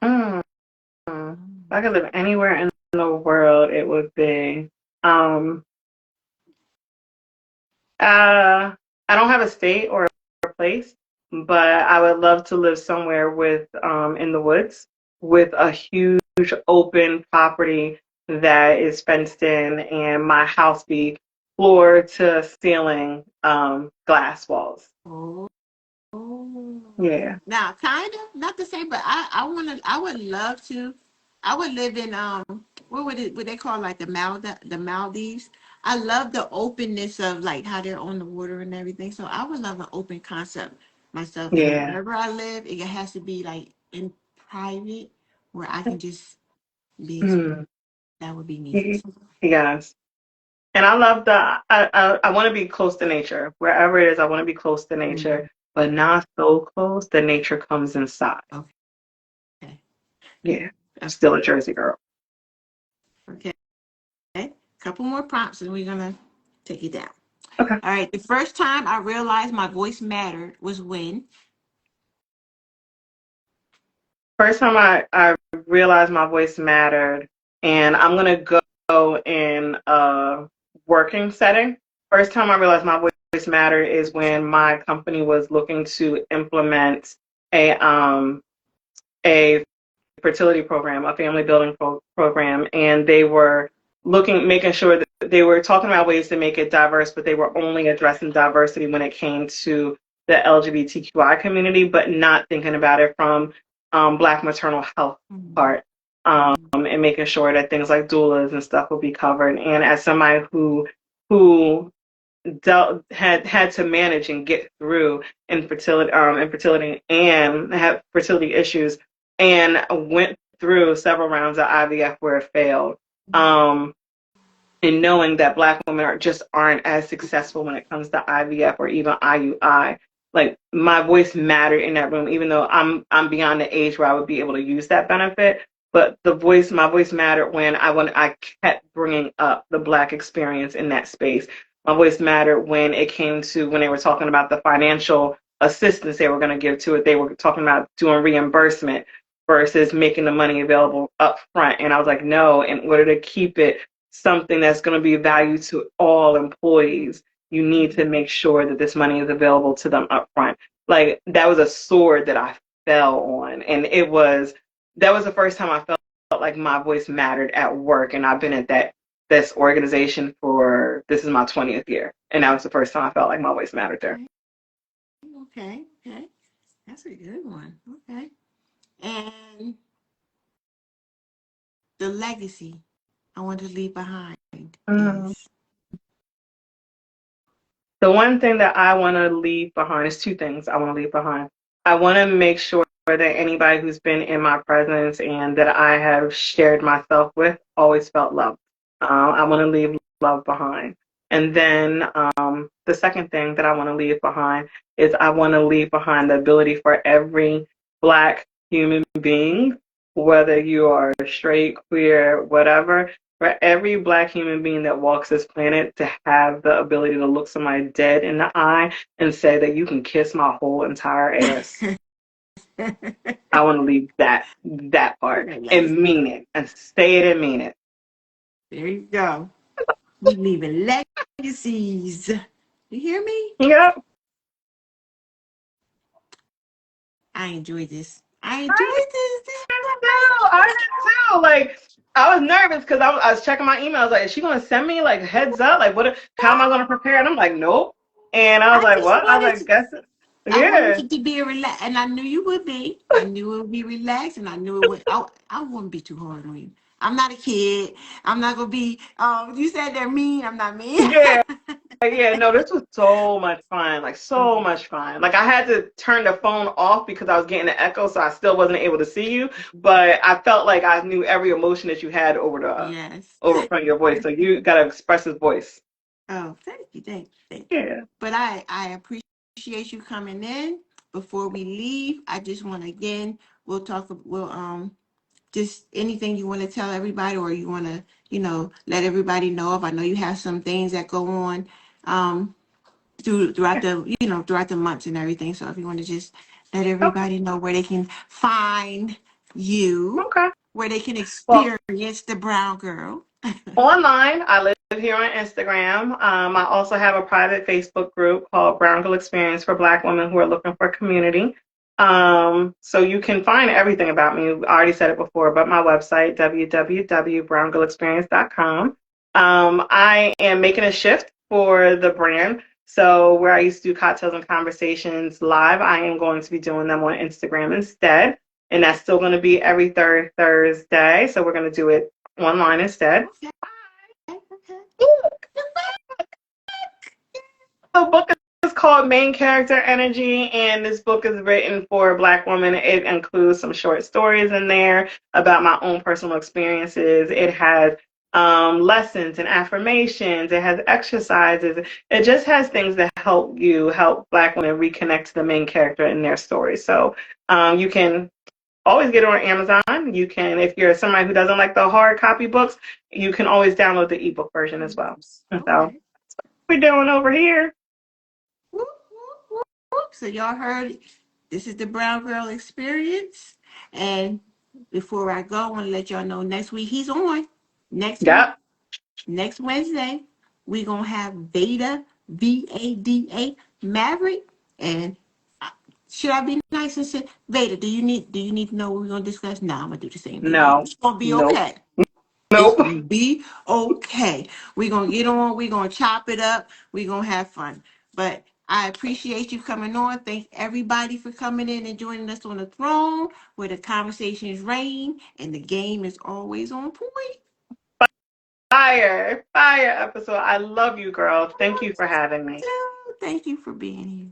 Mm. If I could live anywhere in the world, it would be. Um, I don't have a state or a place, but I would love to live somewhere with in the woods with a huge open property that is fenced in, and my house be floor to ceiling glass walls. oh. Yeah, Now, kind of not the same, but I would love to. I would live in what they call like the Maldives. I love the openness of like how they're on the water and everything. So I would love an open concept myself. And yeah, wherever I live, it has to be like in private where I can just be Mm. that would be neat. Yes. And I love I want to be close to nature. Wherever it is, I want to be close to nature, but not so close that nature comes inside. Okay. Yeah. Still a Jersey girl. Okay. Couple more prompts and we're gonna take it down. Okay. All right. The first time I realized my voice mattered was when. First time I realized my voice mattered, and I'm going to go in a working setting. First time I realized my voice mattered is when my company was looking to implement a fertility program, a family building program, and they were making sure that they were talking about ways to make it diverse, but they were only addressing diversity when it came to the LGBTQI community, but not thinking about it from Black maternal health part, and making sure that things like doulas and stuff will be covered. And as somebody who had to manage and get through infertility and have fertility issues, and went through several rounds of IVF where it failed. And knowing that Black women aren't as successful when it comes to IVF or even IUI, like my voice mattered in that room, even though I'm beyond the age where I would be able to use that benefit. But my voice mattered when I kept bringing up the Black experience in that space. My voice mattered when it came to when they were talking about the financial assistance they were going to give to it. They were talking about doing reimbursement versus making the money available up front. And I was like, no, in order to keep it something that's going to be valued to all employees, you need to make sure that this money is available to them up front. Like that was a sword that I fell on. And that was the first time I felt like my voice mattered at work. And I've been at this organization this is my 20th year. And that was the first time I felt like my voice mattered there. Okay. That's a good one. Okay. And the legacy I want to leave behind is. The one thing that I want to leave behind is two things I want to leave behind. I want to make sure that anybody who's been in my presence and that I have shared myself with always felt loved. I want to leave love behind. And then the second thing that I want to leave behind is I want to leave behind the ability for every Black human being, whether you are straight, queer, whatever, for every Black human being that walks this planet to have the ability to look somebody dead in the eye and say that you can kiss my whole entire ass. I want to leave that part and mean it and say it and mean it. There you go. We leaving legacies. You hear me? Yep. I enjoyed this. I enjoyed this. I did too. Like I was nervous because I was checking my emails. Like, is she gonna send me like heads up? Like, how am I gonna prepare? And I'm like, nope. And I was like, what? I was like, guess it. I wanted Yeah. it to be relaxed, and I knew you would be. I knew it would be relaxed, and I knew it would. I wouldn't be too hard on you. I'm not a kid. I'm not gonna be. You said they're mean. I'm not mean. Yeah. Yeah, no, this was so much fun. Like so much fun. Like I had to turn the phone off because I was getting an echo, so I still wasn't able to see you. But I felt like I knew every emotion that you had over from your voice. So you gotta express his voice. Oh, thank you. Yeah. But I appreciate you coming in. Before we leave, I just want to again, we'll just anything you want to tell everybody, or you want to, let everybody know of. I know you have some things that go on throughout the months and everything. So if you want to just let everybody know where they can find you, where they can experience the Brown Girl. Online, I live here on Instagram. I also have a private Facebook group called Browngirl Experience for Black women who are looking for community. So you can find everything about me. I already said it before, but my website, www.browngirlexperience.com. I am making a shift for the brand. So where I used to do cocktails and conversations live, I am going to be doing them on Instagram instead. And that's still going to be every third Thursday. So we're going to do it online instead. Okay. The book is called called Main Character Energy, and this book is written for Black women. It includes some short stories in there about my own personal experiences. It has lessons and affirmations. It has exercises. It just has things that help Black women reconnect to the main character in their story. So you can always get it on Amazon. You can, if you're somebody who doesn't like the hard copy books, you can always download the ebook version as well. And so Okay. we're doing over here. Whoop, whoop, whoop. So y'all heard this is the Brown Girl Experience. And before I go, I want to let y'all know next week he's on. Next week, Yep. next Wednesday, we're gonna have Vada, Vada Maverick. And should I be nice and say, Vada, do you need to know what we're gonna discuss? No, I'm gonna do the same thing. No. It's gonna be Nope. okay. It's Nope. gonna be okay. We're gonna get on, we're gonna chop it up, we're gonna have fun. But I appreciate you coming on. Thank everybody for coming in and joining us on the throne where the conversations reign and the game is always on point. Fire episode. I love you, girl. Thank you for having me. Thank you for being here.